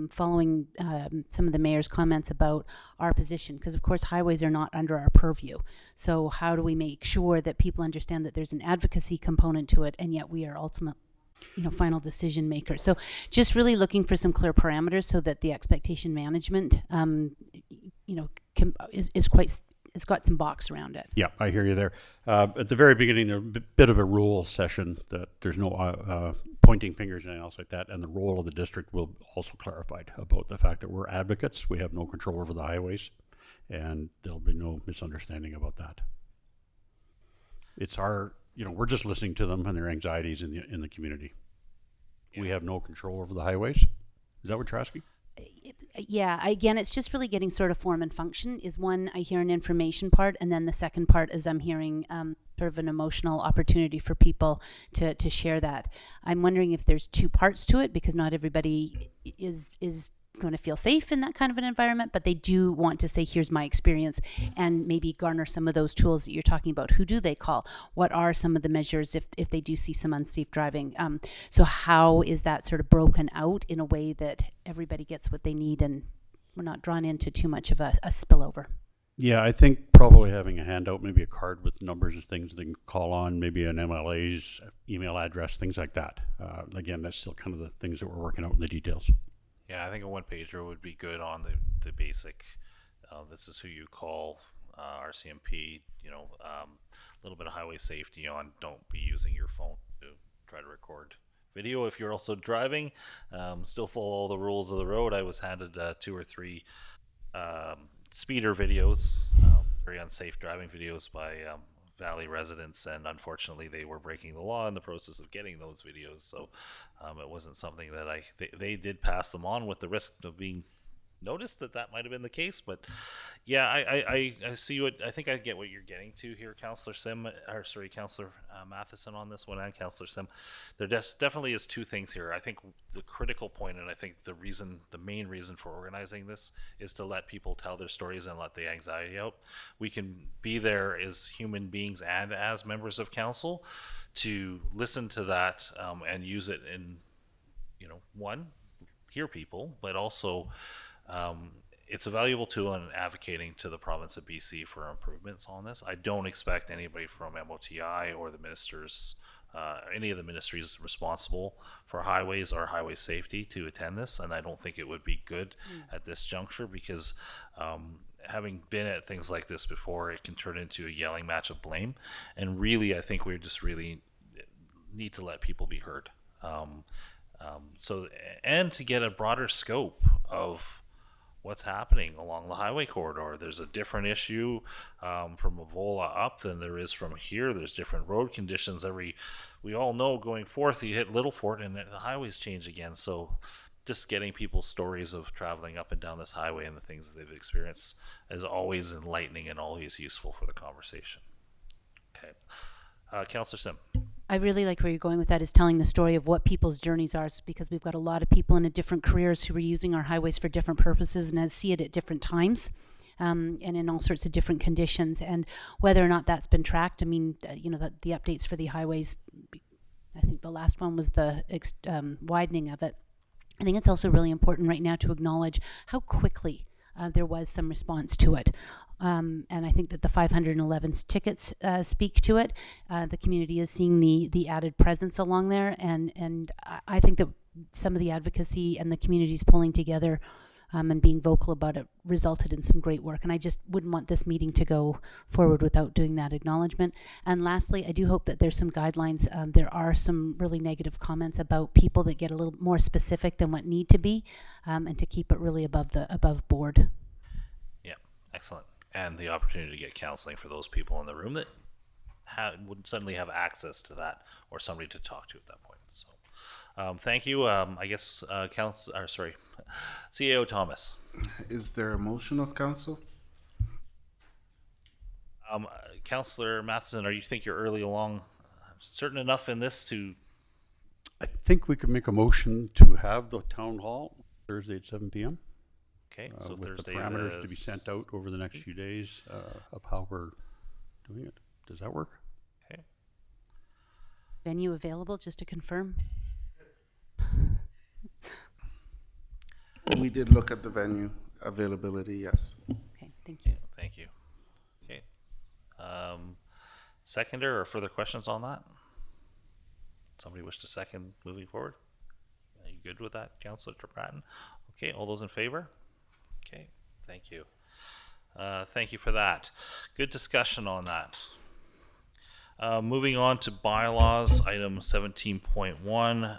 following some of the mayor's comments about our position? Because, of course, highways are not under our purview. So how do we make sure that people understand that there's an advocacy component to it, and yet we are final decision maker. So just really looking for some clear parameters so that the expectation management, it's got some box around it. Yeah, I hear you there. At the very beginning, there was a bit of a rule session that there's no pointing fingers and anything else like that, and the role of the district will also clarified about the fact that we're advocates. We have no control over the highways, and there'll be no misunderstanding about that. It's our, we're just listening to them and their anxieties in the community. Yeah. We have no control over the highways. Is that what you're asking? Yeah, again, it's just really getting sort of form and function is one. I hear an information part, and then the second part is I'm hearing sort of an emotional opportunity for people to share that. I'm wondering if there's two parts to it, because not everybody is going to feel safe in that kind of an environment, but they do want to say, here's my experience, and maybe garner some of those tools that you're talking about. Who do they call? What are some of the measures if they do see some unsafe driving? So how is that sort of broken out in a way that everybody gets what they need and we're not drawn into too much of a spillover? Yeah, I think probably having a handout, maybe a card with numbers and things they can call on, maybe an MLA's email address, things like that. Again, that's still kind of the things that we're working out in the details. Yeah, I think a one-pager would be good on the basic, this is who you call, RCMP, a little bit of highway safety on, don't be using your phone to try to record video if you're also driving. Still follow all the rules of the road. I was handed 2 or 3 speeder videos, very unsafe driving videos by Valley residents, and unfortunately they were breaking the law in the process of getting those videos, so it wasn't something that they did pass them on with the risk of being noticed that might have been the case. But yeah, I see what I think I get what you're getting to here, Councillor Matheson on this one, and Councillor Sim. There definitely is two things here. I think the critical point, and I think the main reason for organizing this is to let people tell their stories and let the anxiety out. We can be there as human beings and as members of council to listen to that and use it in, one, hear people, but also it's a valuable tool in advocating to the province of BC for improvements on this. I don't expect anybody from MOTI or the ministers, any of the ministries responsible for highways or highway safety to attend this, and I don't think it would be good at this juncture, because having been at things like this before, it can turn into a yelling match of blame, and really I think we just really need to let people be heard. So, and to get a broader scope of what's happening along the highway corridor. There's a different issue from Avola up than there is from here. There's different road conditions. We all know going forth, you hit Littlefort and the highways change again. So just getting people's stories of traveling up and down this highway and the things that they've experienced is always enlightening and always useful for the conversation. Okay. Councillor Sim. I really like where you're going with that, is telling the story of what people's journeys are, because we've got a lot of people in different careers who are using our highways for different purposes and see it at different times. And in all sorts of different conditions, and whether or not that's been tracked. I mean, the updates for the highways, I think the last one was the widening of it. I think it's also really important right now to acknowledge how quickly there was some response to it. And I think that the 511 tickets speak to it. The community is seeing the added presence along there, and I think that some of the advocacy and the community's pulling together and being vocal about it resulted in some great work. And I just wouldn't want this meeting to go forward without doing that acknowledgement. And lastly, I do hope that there's some guidelines. There are some really negative comments about people that get a little more specific than what need to be, and to keep it really above board. Yeah, excellent. And the opportunity to get counseling for those people in the room that would suddenly have access to that, or somebody to talk to at that point. So thank you. I guess CAO Thomas. Is there a motion of council? Councillor Matheson, you think you're early along, certain enough in this to? I think we could make a motion to have the town hall Thursday at 7 p.m. Okay, so with Thursday the parameters to be sent out over the next few days of how we're doing it. Does that work? Okay. Venue available, just to confirm? We did look at the venue availability, yes. Okay, thank you. Thank you. Okay. Seconder or further questions on that? Somebody wish to second moving forward? Are you good with that, Councillor Bratton? Okay, all those in favor? Okay, thank you. Thank you for that. Good discussion on that. Moving on to bylaws, item 17.1,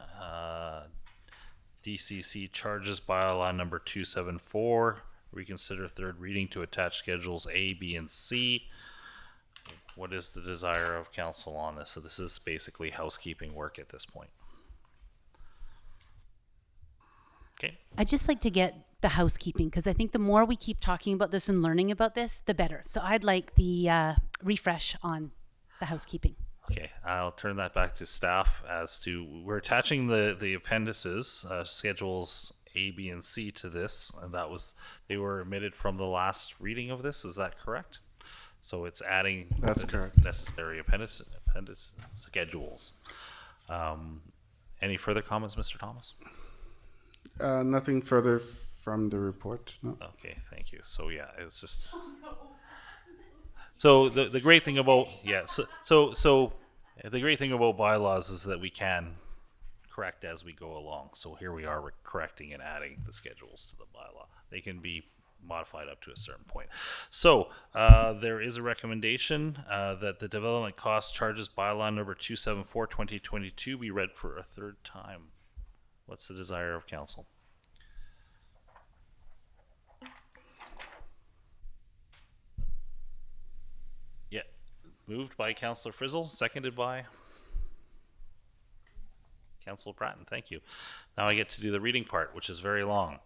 DCC charges bylaw number 274. Reconsider third reading to attach schedules A, B, and C. What is the desire of council on this? So this is basically housekeeping work at this point. Okay. I'd just like to get the housekeeping, because I think the more we keep talking about this and learning about this, the better. So I'd like the refresh on the housekeeping. Okay, I'll turn that back to staff as to, we're attaching the appendices, schedules A, B, and C to this, and they were omitted from the last reading of this, is that correct? So it's adding That's the correct. necessary appendix schedules. Any further comments, Mr. Thomas? Nothing further from the report. No. Okay, thank you. So yeah, it was just. So the great thing about so the great thing about bylaws is that we can correct as we go along. So here we are, we're correcting and adding the schedules to the bylaw. They can be modified up to a certain point. So there is a recommendation that the development cost charges bylaw number 274/2022 be read for a third time. What's the desire of council? Yeah, moved by Councillor Frizzle, seconded by Councillor Bratton. Thank you. Now I get to do the reading part, which is very long.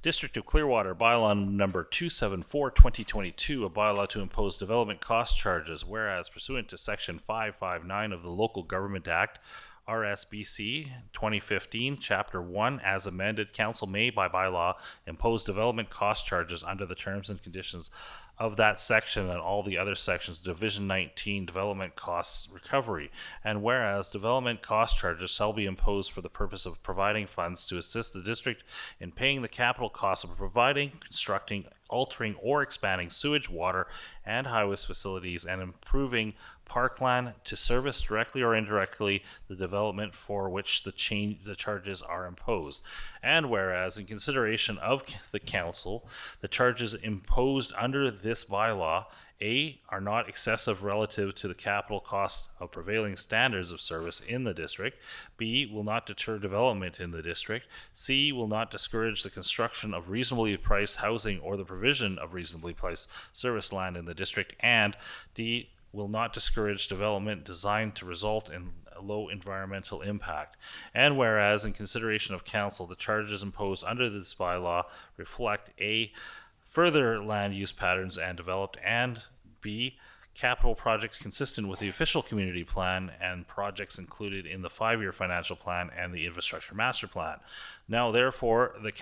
District of Clearwater, bylaw number 274/2022, a bylaw to impose development cost charges, whereas pursuant to section 559 of the Local Government Act, RSBC 2015, Chapter 1, as amended, council may, by bylaw, impose development cost charges under the terms and conditions of that section and all the other sections, Division 19, Development Costs Recovery. And whereas development cost charges shall be imposed for the purpose of providing funds to assist the district in paying the capital costs of providing, constructing, altering, or expanding sewage, water, and highways facilities, and improving parkland to service directly or indirectly the development for which the charges are imposed. And whereas, in consideration of the council, the charges imposed under this bylaw, A, are not excessive relative to the capital cost of prevailing standards of service in the district. B, will not deter development in the district. C, will not discourage the construction of reasonably priced housing or the provision of reasonably priced service land in the district. And D, will not discourage development designed to result in a low environmental impact. And whereas, in consideration of council, the charges imposed under this bylaw reflect A, further land use patterns and developed, and B, capital projects consistent with the official community plan and projects included in the 5-year financial plan and the infrastructure master plan. Now therefore, the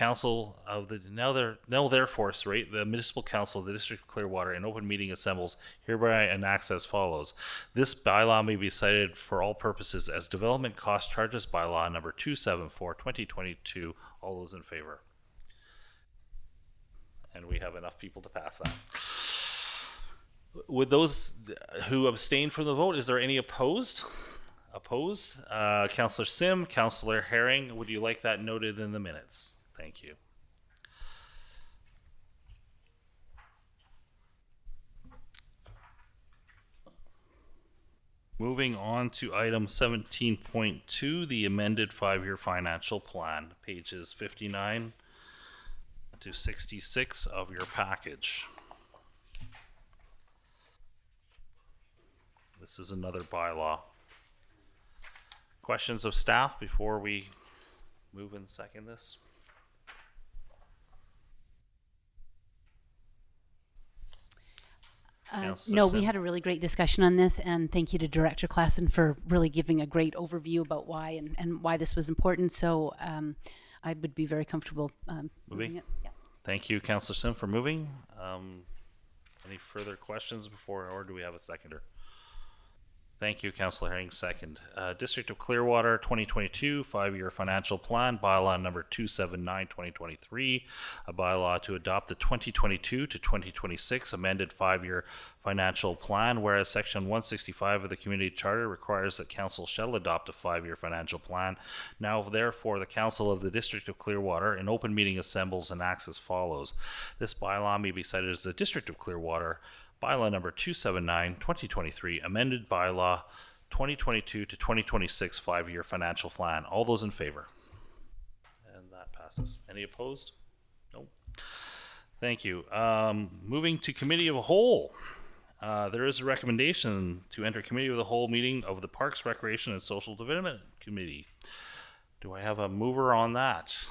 municipal council of the District of Clearwater in open meeting assembles hereby enacts as follows. This bylaw may be cited for all purposes as development cost charges bylaw number 274/2022. All those in favor? And we have enough people to pass that. Would those who abstain from the vote, is there any opposed? Opposed? Councillor Sim, Councillor Herring, would you like that noted in the minutes? Thank you. Moving on to item 17.2, the amended 5-year financial plan, pages 59 to 66 of your package. This is another bylaw. Questions of staff before we move and second this? No, we had a really great discussion on this, and thank you to Director Klassen for really giving a great overview about why and why this was important. So I would be very comfortable moving it. Yeah. Thank you, Councillor Sim, for moving. Any further questions before, or do we have a seconder? Thank you, Councillor Herring. Second. District of Clearwater 2022 5-year financial plan, bylaw number 279/2023, a bylaw to adopt the 2022 to 2026 amended 5-year financial plan, whereas section 165 of the community charter requires that council shall adopt a 5-year financial plan. Now, therefore, the council of the District of Clearwater in open meeting assembles and acts as follows. This bylaw may be cited as the District of Clearwater bylaw number 279/2023, amended bylaw 2022 to 2026 5-year financial plan. All those in favor? And that passes. Any opposed? No. Thank you. Moving to committee of a whole. There is a recommendation to enter committee of the whole meeting of the Parks, Recreation, and Social Development Committee. Do I have a mover on that?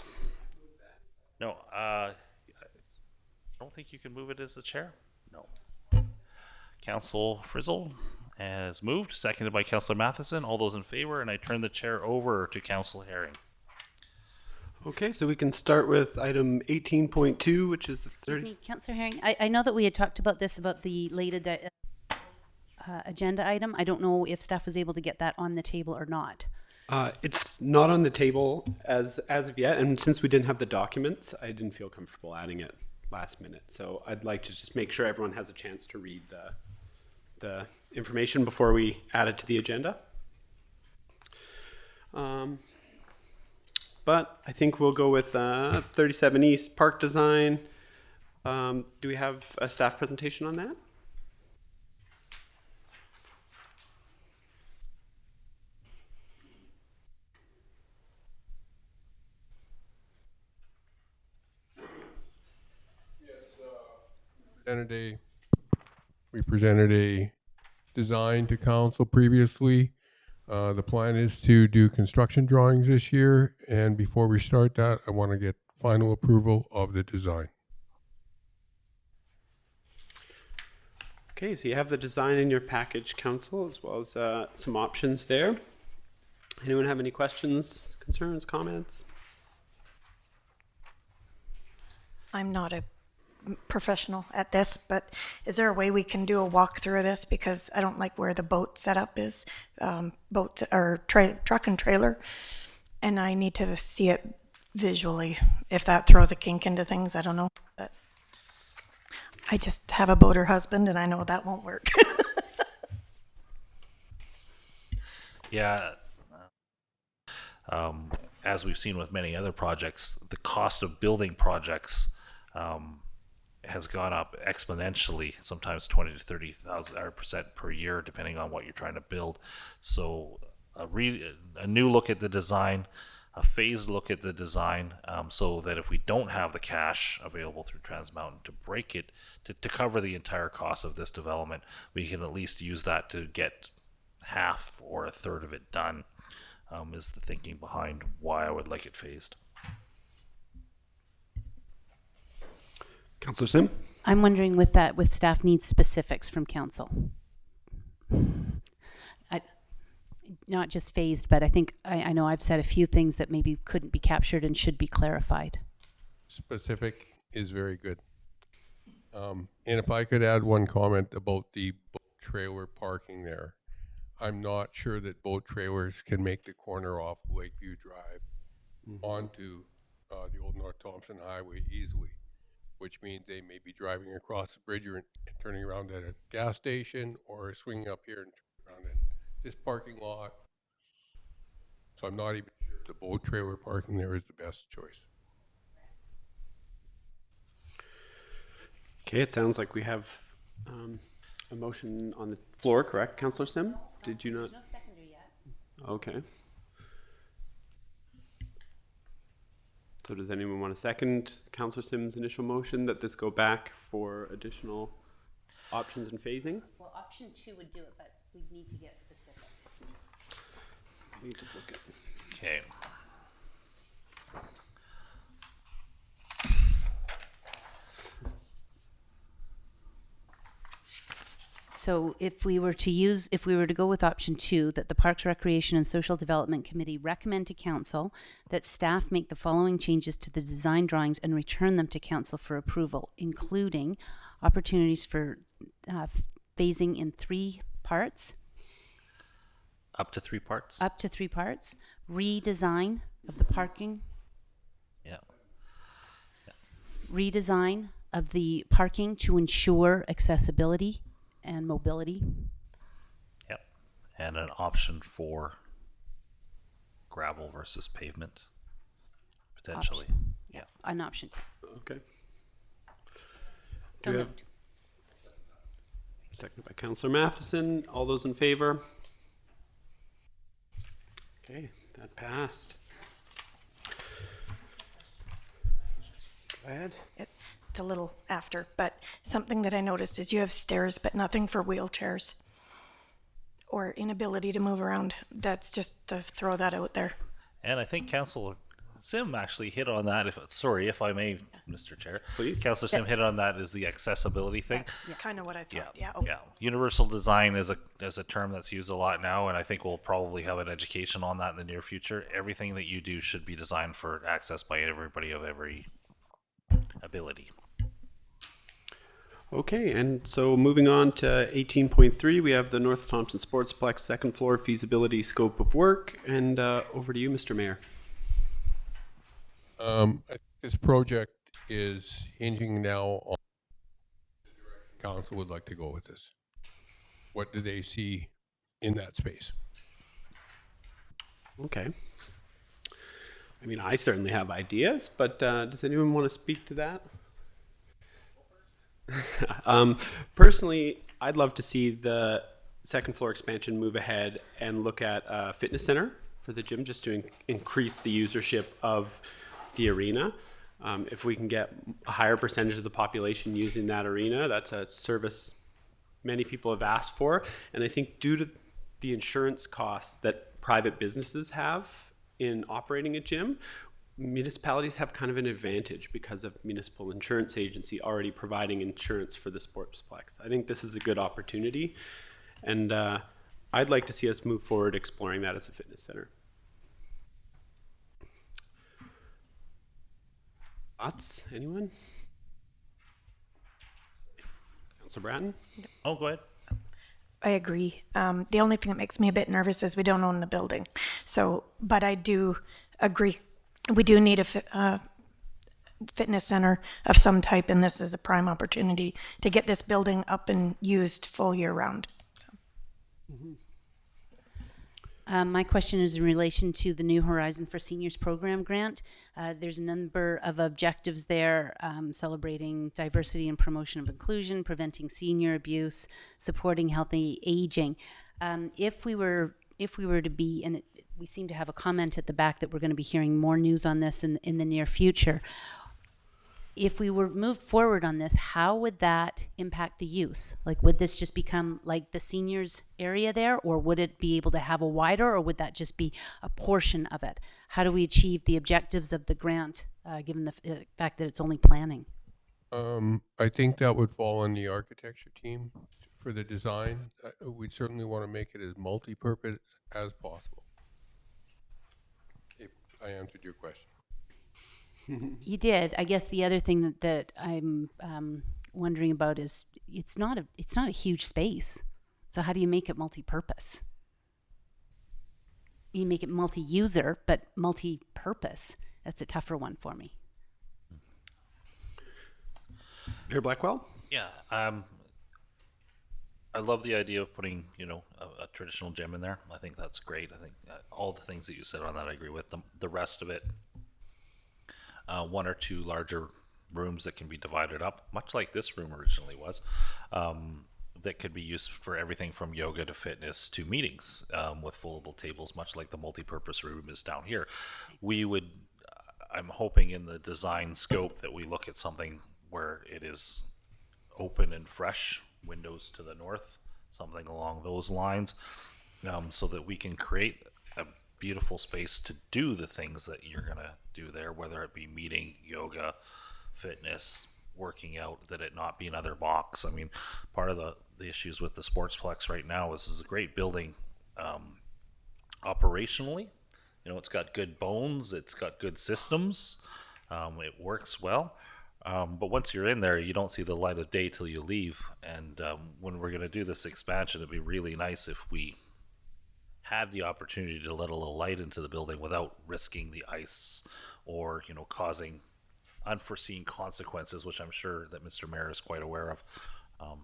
No. I don't think you can move it as the chair. No. Council Frizzle has moved, seconded by Councillor Matheson. All those in favor, and I turn the chair over to Councillor Herring. Okay, so we can start with item 18.2, which is the Excuse me, Councillor Herring. I know that we had talked about this, about the late agenda item. I don't know if staff was able to get that on the table or not. It's not on the table as of yet, and since we didn't have the documents, I didn't feel comfortable adding it last minute. So I'd like to just make sure everyone has a chance to read the information before we add it to the agenda. But I think we'll go with 37 East Park Design. Do we have a staff presentation on that? We presented a design to council previously. The plan is to do construction drawings this year, and before we start that, I want to get final approval of the design. Okay, so you have the design in your package, council, as well as some options there. Anyone have any questions, concerns, comments? I'm not a professional at this, but is there a way we can do a walkthrough of this? Because I don't like where the boat setup is, boat or truck and trailer, and I need to see it visually. If that throws a kink into things, I don't know. But I just have a boater husband, and I know that won't work. Yeah. As we've seen with many other projects, the cost of building projects has gone up exponentially, sometimes 20 to 30,000% per year, depending on what you're trying to build. So a new look at the design, a phased look at the design, so that if we don't have the cash available through Trans Mountain to break it, to cover the entire cost of this development, we can at least use that to get half or a third of it done, is the thinking behind why I would like it phased. Councillor Sim? I'm wondering with that, if staff needs specifics from council. Not just phased, but I think I know I've said a few things that maybe couldn't be captured and should be clarified. Specific is very good. And if I could add one comment about the boat trailer parking there. I'm not sure that boat trailers can make the corner off Lakeview Drive onto the old North Thompson Highway easily, which means they may be driving across the bridge and turning around at a gas station or swinging up here and turning around in this parking lot. So I'm not even sure if the boat trailer parking there is the best choice. Okay, it sounds like we have a motion on the floor, correct, Councillor Sim? Did you not? There's no seconder yet. Okay. So does anyone want to second Councillor Sim's initial motion that this go back for additional options and phasing? Well, option 2 would do it, but we need to get specific. Need to look at. Okay. So if we were to go with option 2, that the Parks, Recreation, and Social Development Committee recommend to council that staff make the following changes to the design drawings and return them to council for approval, including opportunities for phasing in 3 parts, Up to 3 parts? Up to 3 parts. Redesign of the parking. Yeah. Redesign of the parking to ensure accessibility and mobility. Yep. And an option for gravel versus pavement, potentially. Option. Yeah. An option. Okay. So Do we have moved. seconded by Councillor Matheson? All those in favor? Okay, that passed. Go ahead. It's a little after, but something that I noticed is you have stairs, but nothing for wheelchairs or inability to move around. That's just to throw that out there. And I think Councillor Sim actually hit on that. If I may, Mr. Chair, please. Councillor Sim hit on that is the accessibility thing. That's kind of what I thought. Yeah, Okay. yeah. Universal design is a term that's used a lot now, and I think we'll probably have an education on that in the near future. Everything that you do should be designed for access by everybody of every ability. Okay, and so moving on to 18.3, we have the North Thompson Sportsplex second floor feasibility scope of work, and over to you, Mr. Mayor. I think this project is hinging now on the council would like to go with this. What do they see in that space? Okay. I mean, I certainly have ideas, but does anyone want to speak to that? Personally, I'd love to see the second floor expansion move ahead and look at a fitness center for the gym, just to increase the usership of the arena. If we can get a higher percentage of the population using that arena, that's a service many people have asked for. And I think due to the insurance costs that private businesses have in operating a gym, municipalities have kind of an advantage because of municipal insurance agency already providing insurance for the sportsplex. I think this is a good opportunity, and I'd like to see us move forward exploring that as a fitness center. Thoughts? Anyone? Councillor Bratton? Oh, go ahead. I agree. The only thing that makes me a bit nervous is we don't own the building. So, but I do agree. We do need a fitness center of some type, and this is a prime opportunity to get this building up and used full year round. My question is in relation to the New Horizon for Seniors program grant. There's a number of objectives there, celebrating diversity and promotion of inclusion, preventing senior abuse, supporting healthy aging. If we were to be, and we seem to have a comment at the back that we're going to be hearing more news on this in the near future. If we were moved forward on this, how would that impact the use? Like, would this just become like the seniors area there, or would it be able to have a wider, or would that just be a portion of it? How do we achieve the objectives of the grant, given the fact that it's only planning? I think that would fall on the architecture team for the design. We'd certainly want to make it as multi-purpose as possible. If I answered your question. You did. I guess the other thing that I'm wondering about is it's not a huge space. So how do you make it multi-purpose? You make it multi-user, but multi-purpose. That's a tougher one for me. Mayor Blackwell? Yeah. I love the idea of putting, a traditional gym in there. I think that's great. I think all the things that you said on that, I agree with. The rest of it, one or two larger rooms that can be divided up, much like this room originally was, that could be used for everything from yoga to fitness to meetings, with foldable tables, much like the multi-purpose room is down here. I'm hoping in the design scope that we look at something where it is open and fresh, windows to the north, something along those lines, so that we can create a beautiful space to do the things that you're going to do there, whether it be meeting, yoga, fitness, working out, that it not be another box. I mean, part of the issues with the Sportsplex right now is it's a great building operationally. It's got good bones, it's got good systems, it works well. But once you're in there, you don't see the light of day till you leave. And when we're going to do this expansion, it'd be really nice if we had the opportunity to let a little light into the building without risking the ice or, you know, causing unforeseen consequences, which I'm sure that Mr. Mayor is quite aware of.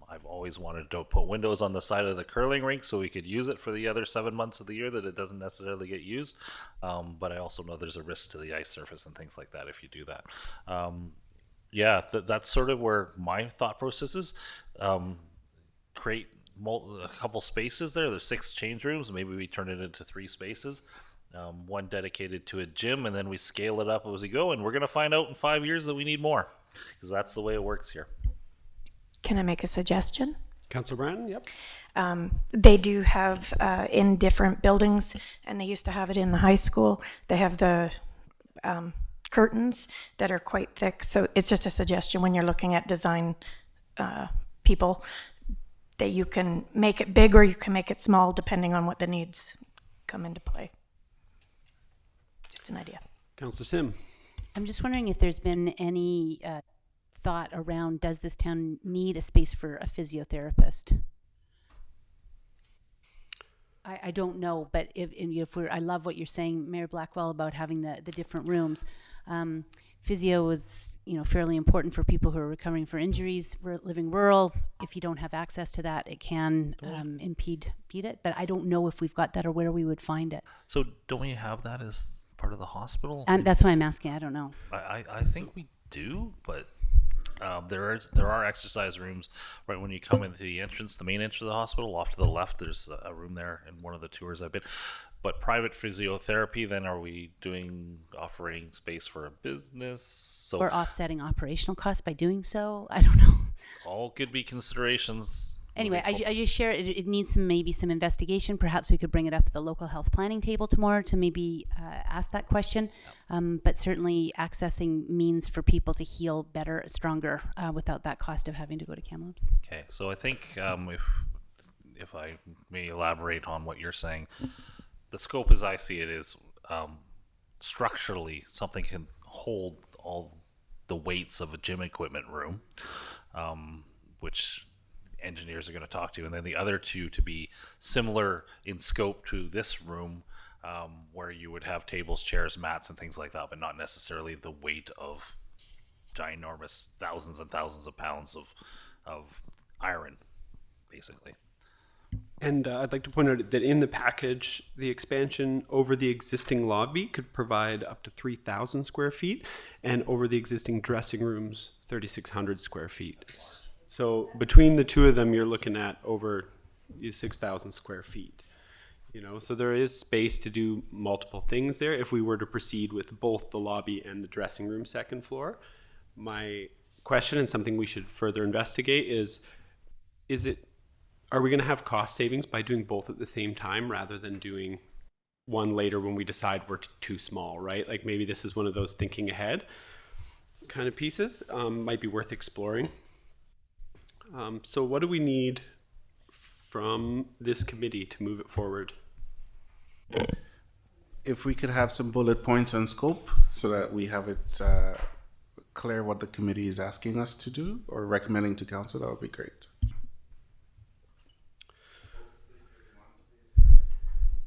I've always wanted to put windows on the side of the curling rink so we could use it for the other 7 months of the year that it doesn't necessarily get used. But I also know there's a risk to the ice surface and things like that if you do that. Yeah, that's sort of where my thought process is. Create a couple spaces there. There's 6 change rooms. Maybe we turn it into 3 spaces. One dedicated to a gym, and then we scale it up as we go. And we're going to find out in 5 years that we need more, because that's the way it works here. Can I make a suggestion? Councillor Brandon, yep. They do have in different buildings, and they used to have it in the high school. They have the curtains that are quite thick. So it's just a suggestion when you're looking at design people, that you can make it big or you can make it small depending on what the needs come into play. Just an idea. Councillor Sim. I'm just wondering if there's been any thought around, does this town need a space for a physiotherapist? I don't know, but if we're, I love what you're saying, Mayor Blackwell, about having the different rooms. Physio is, you know, fairly important for people who are recovering for injuries. We're living rural. If you don't have access to that, it can impede it. But I don't know if we've got that or where we would find it. So don't we have that as part of the hospital? That's why I'm asking. I don't know. I think we do, but there are exercise rooms right when you come into the entrance, the main entrance of the hospital. Off to the left, there's a room there in one of the tours I've been. But private physiotherapy, then are we offering space for a business? So or offsetting operational costs by doing so? I don't know. All could be considerations. Anyway, I just share it. It needs maybe some investigation. Perhaps we could bring it up at the local health planning table tomorrow to maybe ask that question. But certainly accessing means for people to heal better, stronger, without that cost of having to go to Kamloops. Okay, so I think if I may elaborate on what you're saying, the scope as I see it is structurally something can hold all the weights of a gym equipment room, which engineers are going to talk to, and then the other two to be similar in scope to this room, where you would have tables, chairs, mats, and things like that, but not necessarily the weight of ginormous thousands and thousands of pounds of iron, basically. And I'd like to point out that in the package, the expansion over the existing lobby could provide up to 3,000 square feet, and over the existing dressing rooms, 3,600 square feet. So between the two of them, you're looking at over 6,000 square feet. You know, so there is space to do multiple things there if we were to proceed with both the lobby and the dressing room second floor. My question, and something we should further investigate, are we going to have cost savings by doing both at the same time rather than doing one later when we decide we're too small, right? Like maybe this is one of those thinking ahead kind of pieces. Might be worth exploring. So what do we need from this committee to move it forward? If we could have some bullet points on scope so that we have it clear what the committee is asking us to do or recommending to council, that would be great.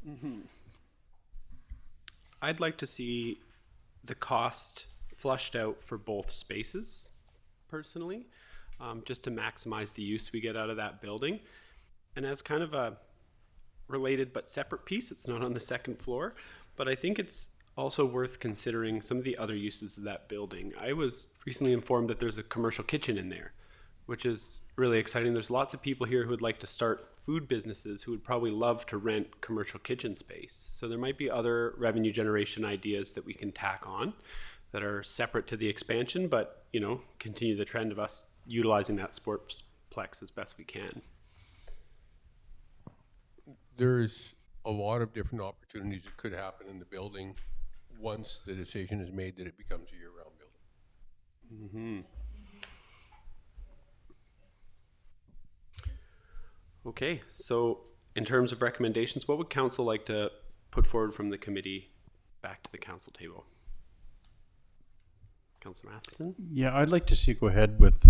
Mm-hmm. I'd like to see the cost flushed out for both spaces, personally, just to maximize the use we get out of that building. And as kind of a related but separate piece, it's not on the second floor, but I think it's also worth considering some of the other uses of that building. I was recently informed that there's a commercial kitchen in there, which is really exciting. There's lots of people here who would like to start food businesses who would probably love to rent commercial kitchen space. So there might be other revenue generation ideas that we can tack on that are separate to the expansion, but, you know, continue the trend of us utilizing that sportsplex as best we can. There's a lot of different opportunities that could happen in the building once the decision is made that it becomes a year-round building. Mm-hmm. Okay, so in terms of recommendations, what would council like to put forward from the committee back to the council table? Councillor Matheson? Yeah, I'd like to see go ahead with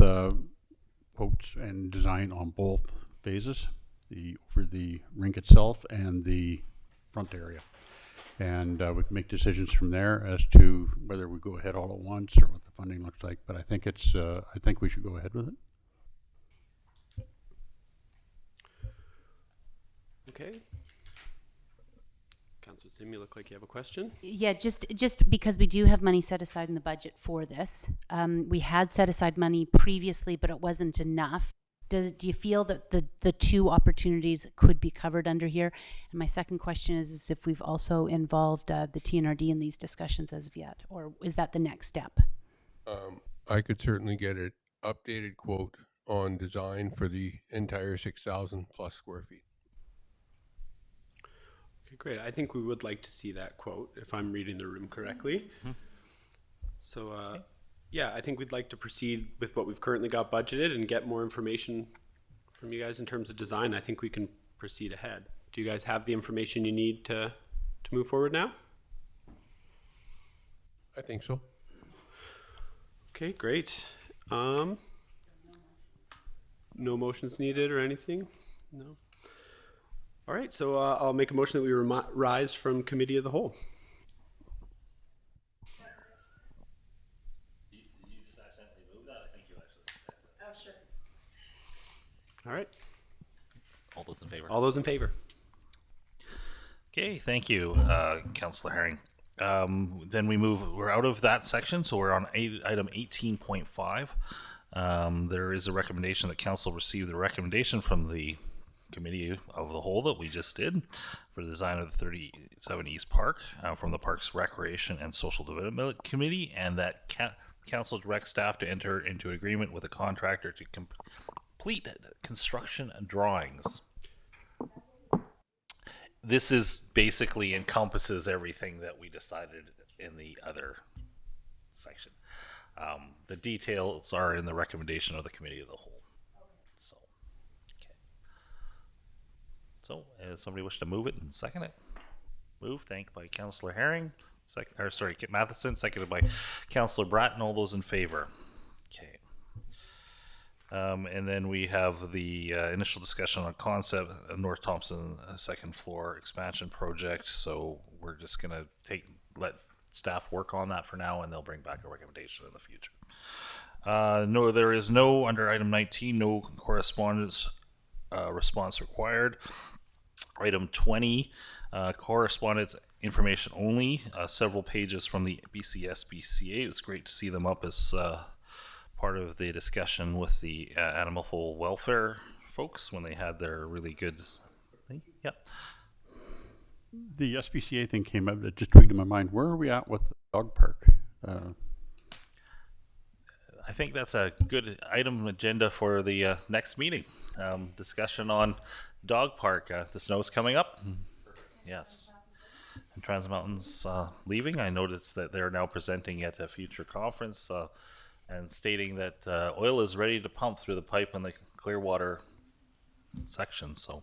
quotes and design on both phases, over the rink itself and the front area. And we can make decisions from there as to whether we go ahead all at once or what the funding looks like. But I think it's, I think we should go ahead with it. Okay. Councillor Sim, you look like you have a question. Yeah, just because we do have money set aside in the budget for this. We had set aside money previously, but it wasn't enough. Do you feel that the two opportunities could be covered under here? And my second question is if we've also involved the TNRD in these discussions as of yet, or is that the next step? I could certainly get an updated quote on design for the entire 6,000 plus square feet. Okay, great. I think we would like to see that quote, if I'm reading the room correctly. Mm-hmm. So, yeah, I think we'd like to proceed with what we've currently got budgeted and get more information from you guys in terms of design. I think we can proceed ahead. Do you guys have the information you need to move forward now? I think so. Okay, great. No motions needed or anything? No. All right, so I'll make a motion that we rise from committee of the whole. You just accidentally moved that? I think you actually. Oh, sure. All right. All those in favor? All those in favor. Okay, thank you, Councillor Herring. Then we're out of that section, so we're on item 18.5. There is a recommendation that council receive the recommendation from the committee of the whole that we just did for the design of the 37 East Park from the Parks, Recreation and Social Development Committee, and that council directs staff to enter into agreement with a contractor to complete construction drawings. This is basically encompasses everything that we decided in the other section. The details are in the recommendation of the committee of the whole. So, okay. So, somebody wish to move it and second it? Move, thanked by Councillor Herring. Kit Matheson, seconded by Councillor Bratton. All those in favor? Okay. And then we have the initial discussion on concept North Thompson second floor expansion project. So we're just gonna let staff work on that for now, and they'll bring back a recommendation in the future. No, there is no under item 19, no correspondence response required. Item 20, correspondence information only. Several pages from the BCSBCA. It's great to see them up as part of the discussion with the animal welfare folks when they had their really good thing. Yeah. The SPCA thing came up that just tweaked in my mind. Where are we at with the dog park? I think that's a good item agenda for the next meeting. Discussion on dog park. The snow's coming up. Yes. And Trans Mountain's leaving. I noticed that they're now presenting at a future conference and stating that oil is ready to pump through the pipe in the Clearwater section. So,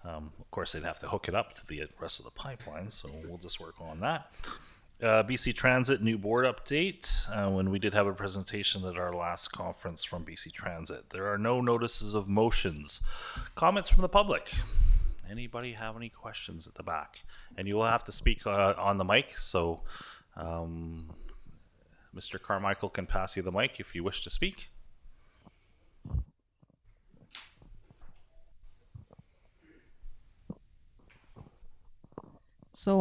of course, they'd have to hook it up to the rest of the pipeline. So we'll just work on that. BC Transit new board update. When we did have a presentation at our last conference from BC Transit, there are no notices of motions. Comments from the public. Anybody have any questions at the back? And you will have to speak on the mic. So, Mr. Carmichael can pass you the mic if you wish to speak. So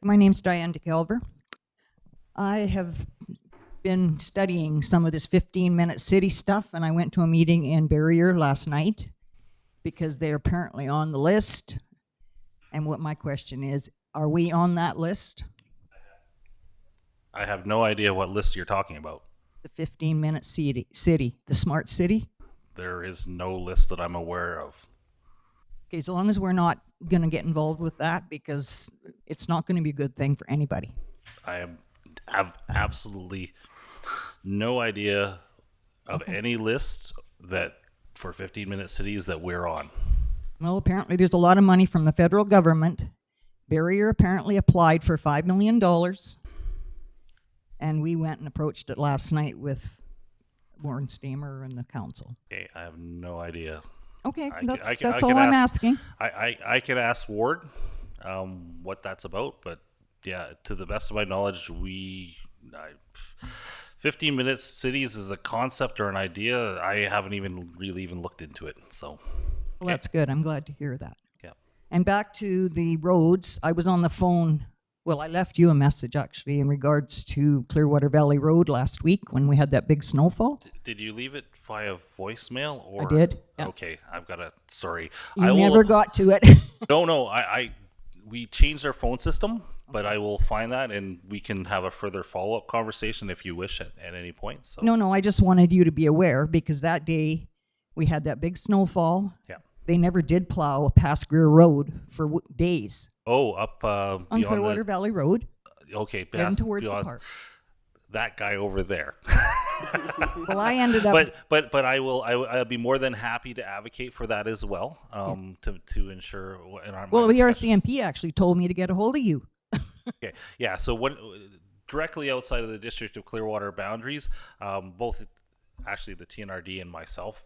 my name's Diane DeKelver. I have been studying some of this 15-minute city stuff, and I went to a meeting in Barrier last night because they're apparently on the list. And what my question is, are we on that list? I have no idea what list you're talking about. The 15-minute city, the smart city? There is no list that I'm aware of. Okay, so long as we're not going to get involved with that, because it's not going to be a good thing for anybody. I have absolutely no idea of any list that for 15-minute cities that we're on. Well, apparently there's a lot of money from the federal government. Barrier apparently applied for $5 million. And we went and approached it last night with Warren Stamer and the council. Okay, I have no idea. Okay, that's all I'm asking. I can ask Ward what that's about, but yeah, to the best of my knowledge, 15 minutes cities is a concept or an idea. I haven't even really looked into it. So, well, that's good. I'm glad to hear that. Yeah. And back to the roads, I was on the phone. Well, I left you a message actually in regards to Clearwater Valley Road last week when we had that big snowfall. Did you leave it via voicemail or? I did. Yeah. Okay, I've got to. Sorry, You never got to it. No. We changed our phone system, but I will find that and we can have a further follow-up conversation if you wish at any point. So. No, I just wanted you to be aware because that day we had that big snowfall. Yeah. They never did plow past Greer Road for days. Oh, up on Clearwater Valley Road. Okay, heading towards the park. That guy over there. Well, I ended up. But I'll be more than happy to advocate for that as well. To ensure. Well, the RCMP actually told me to get a hold of you. Okay. Yeah. So directly outside of the District of Clearwater boundaries, both actually the TNRD and myself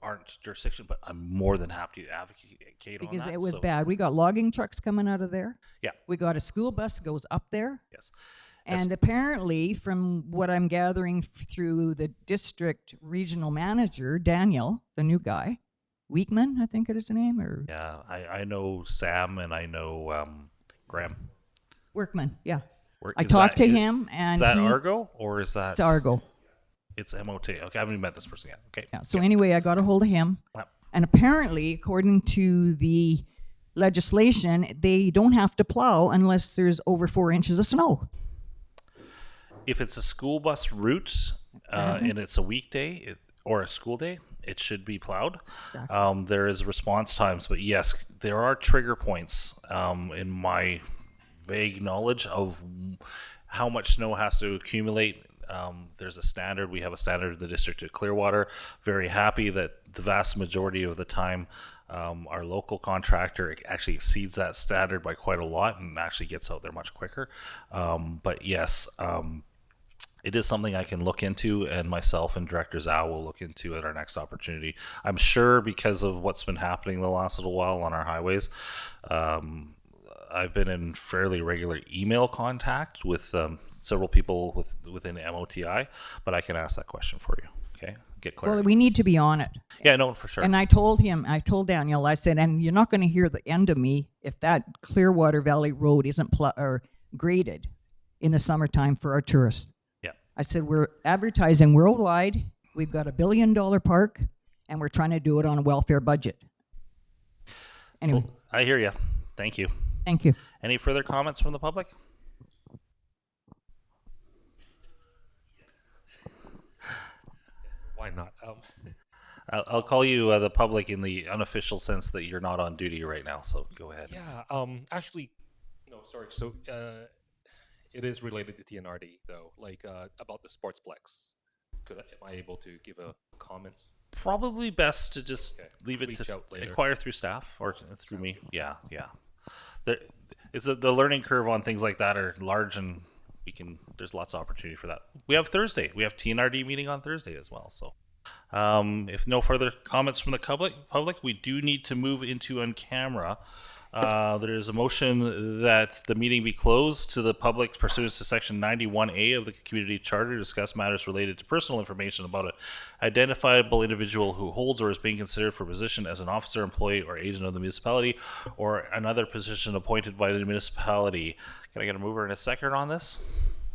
aren't jurisdiction, but I'm more than happy to advocate on that. Because it was bad. We got logging trucks coming out of there. Yeah. We got a school bus that goes up there. Yes. And apparently, from what I'm gathering through the district regional manager, Daniel, the new guy, Weekman, I think it is the name, or yeah, I know Sam and I know Graham. Workman, yeah. I talked to him, and is that Argo or is that? It's Argo. It's MOT. Okay, I haven't even met this person yet. Okay. Yeah. So anyway, I got a hold of him, and apparently, according to the legislation, they don't have to plow unless there's over 4 inches of snow. If it's a school bus route and it's a weekday or a school day, it should be plowed. Exactly. There is response times, but yes, there are trigger points in my vague knowledge of how much snow has to accumulate. There's a standard. We have a standard in the District of Clearwater. Very happy that the vast majority of the time our local contractor actually exceeds that standard by quite a lot and actually gets out there much quicker. But yes, it is something I can look into, and myself and Director Zhao will look into at our next opportunity. I'm sure because of what's been happening the last little while on our highways, I've been in fairly regular email contact with several people within MOTI, but I can ask that question for you. Okay, get clarity. Well, we need to be on it. Yeah, no, for sure. And I told Daniel, I said, and you're not going to hear the end of me if that Clearwater Valley Road isn't graded in the summertime for our tourists. Yeah. I said, we're advertising worldwide. We've got $1 billion park, and we're trying to do it on a welfare budget. Anyway. Cool. I hear you. Thank you. Thank you. Any further comments from the public? Why not? I'll call you the public in the unofficial sense that you're not on duty right now, so go ahead. Yeah, actually, no, sorry. So it is related to TNRD, though, like about the Sportsplex. Am I able to give a comment? Probably best to just leave it to inquire through staff or through me. Yeah. The learning curve on things like that are large, and there's lots of opportunity for that. We have Thursday. We have TNRD meeting on Thursday as well. So if no further comments from the public, we do need to move into on camera. There is a motion that the meeting be closed to the public pursuant to Section 91A of the Community Charter to discuss matters related to personal information about an identifiable individual who holds or is being considered for a position as an officer, employee, or agent of the municipality or another position appointed by the municipality. Can I get a mover and a second on this?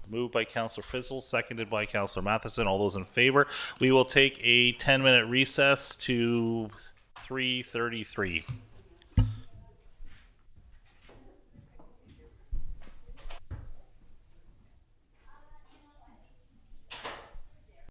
Moved by Councillor Fizzle, seconded by Councillor Matheson. All those in favor. We will take a 10-minute recess to 3:33.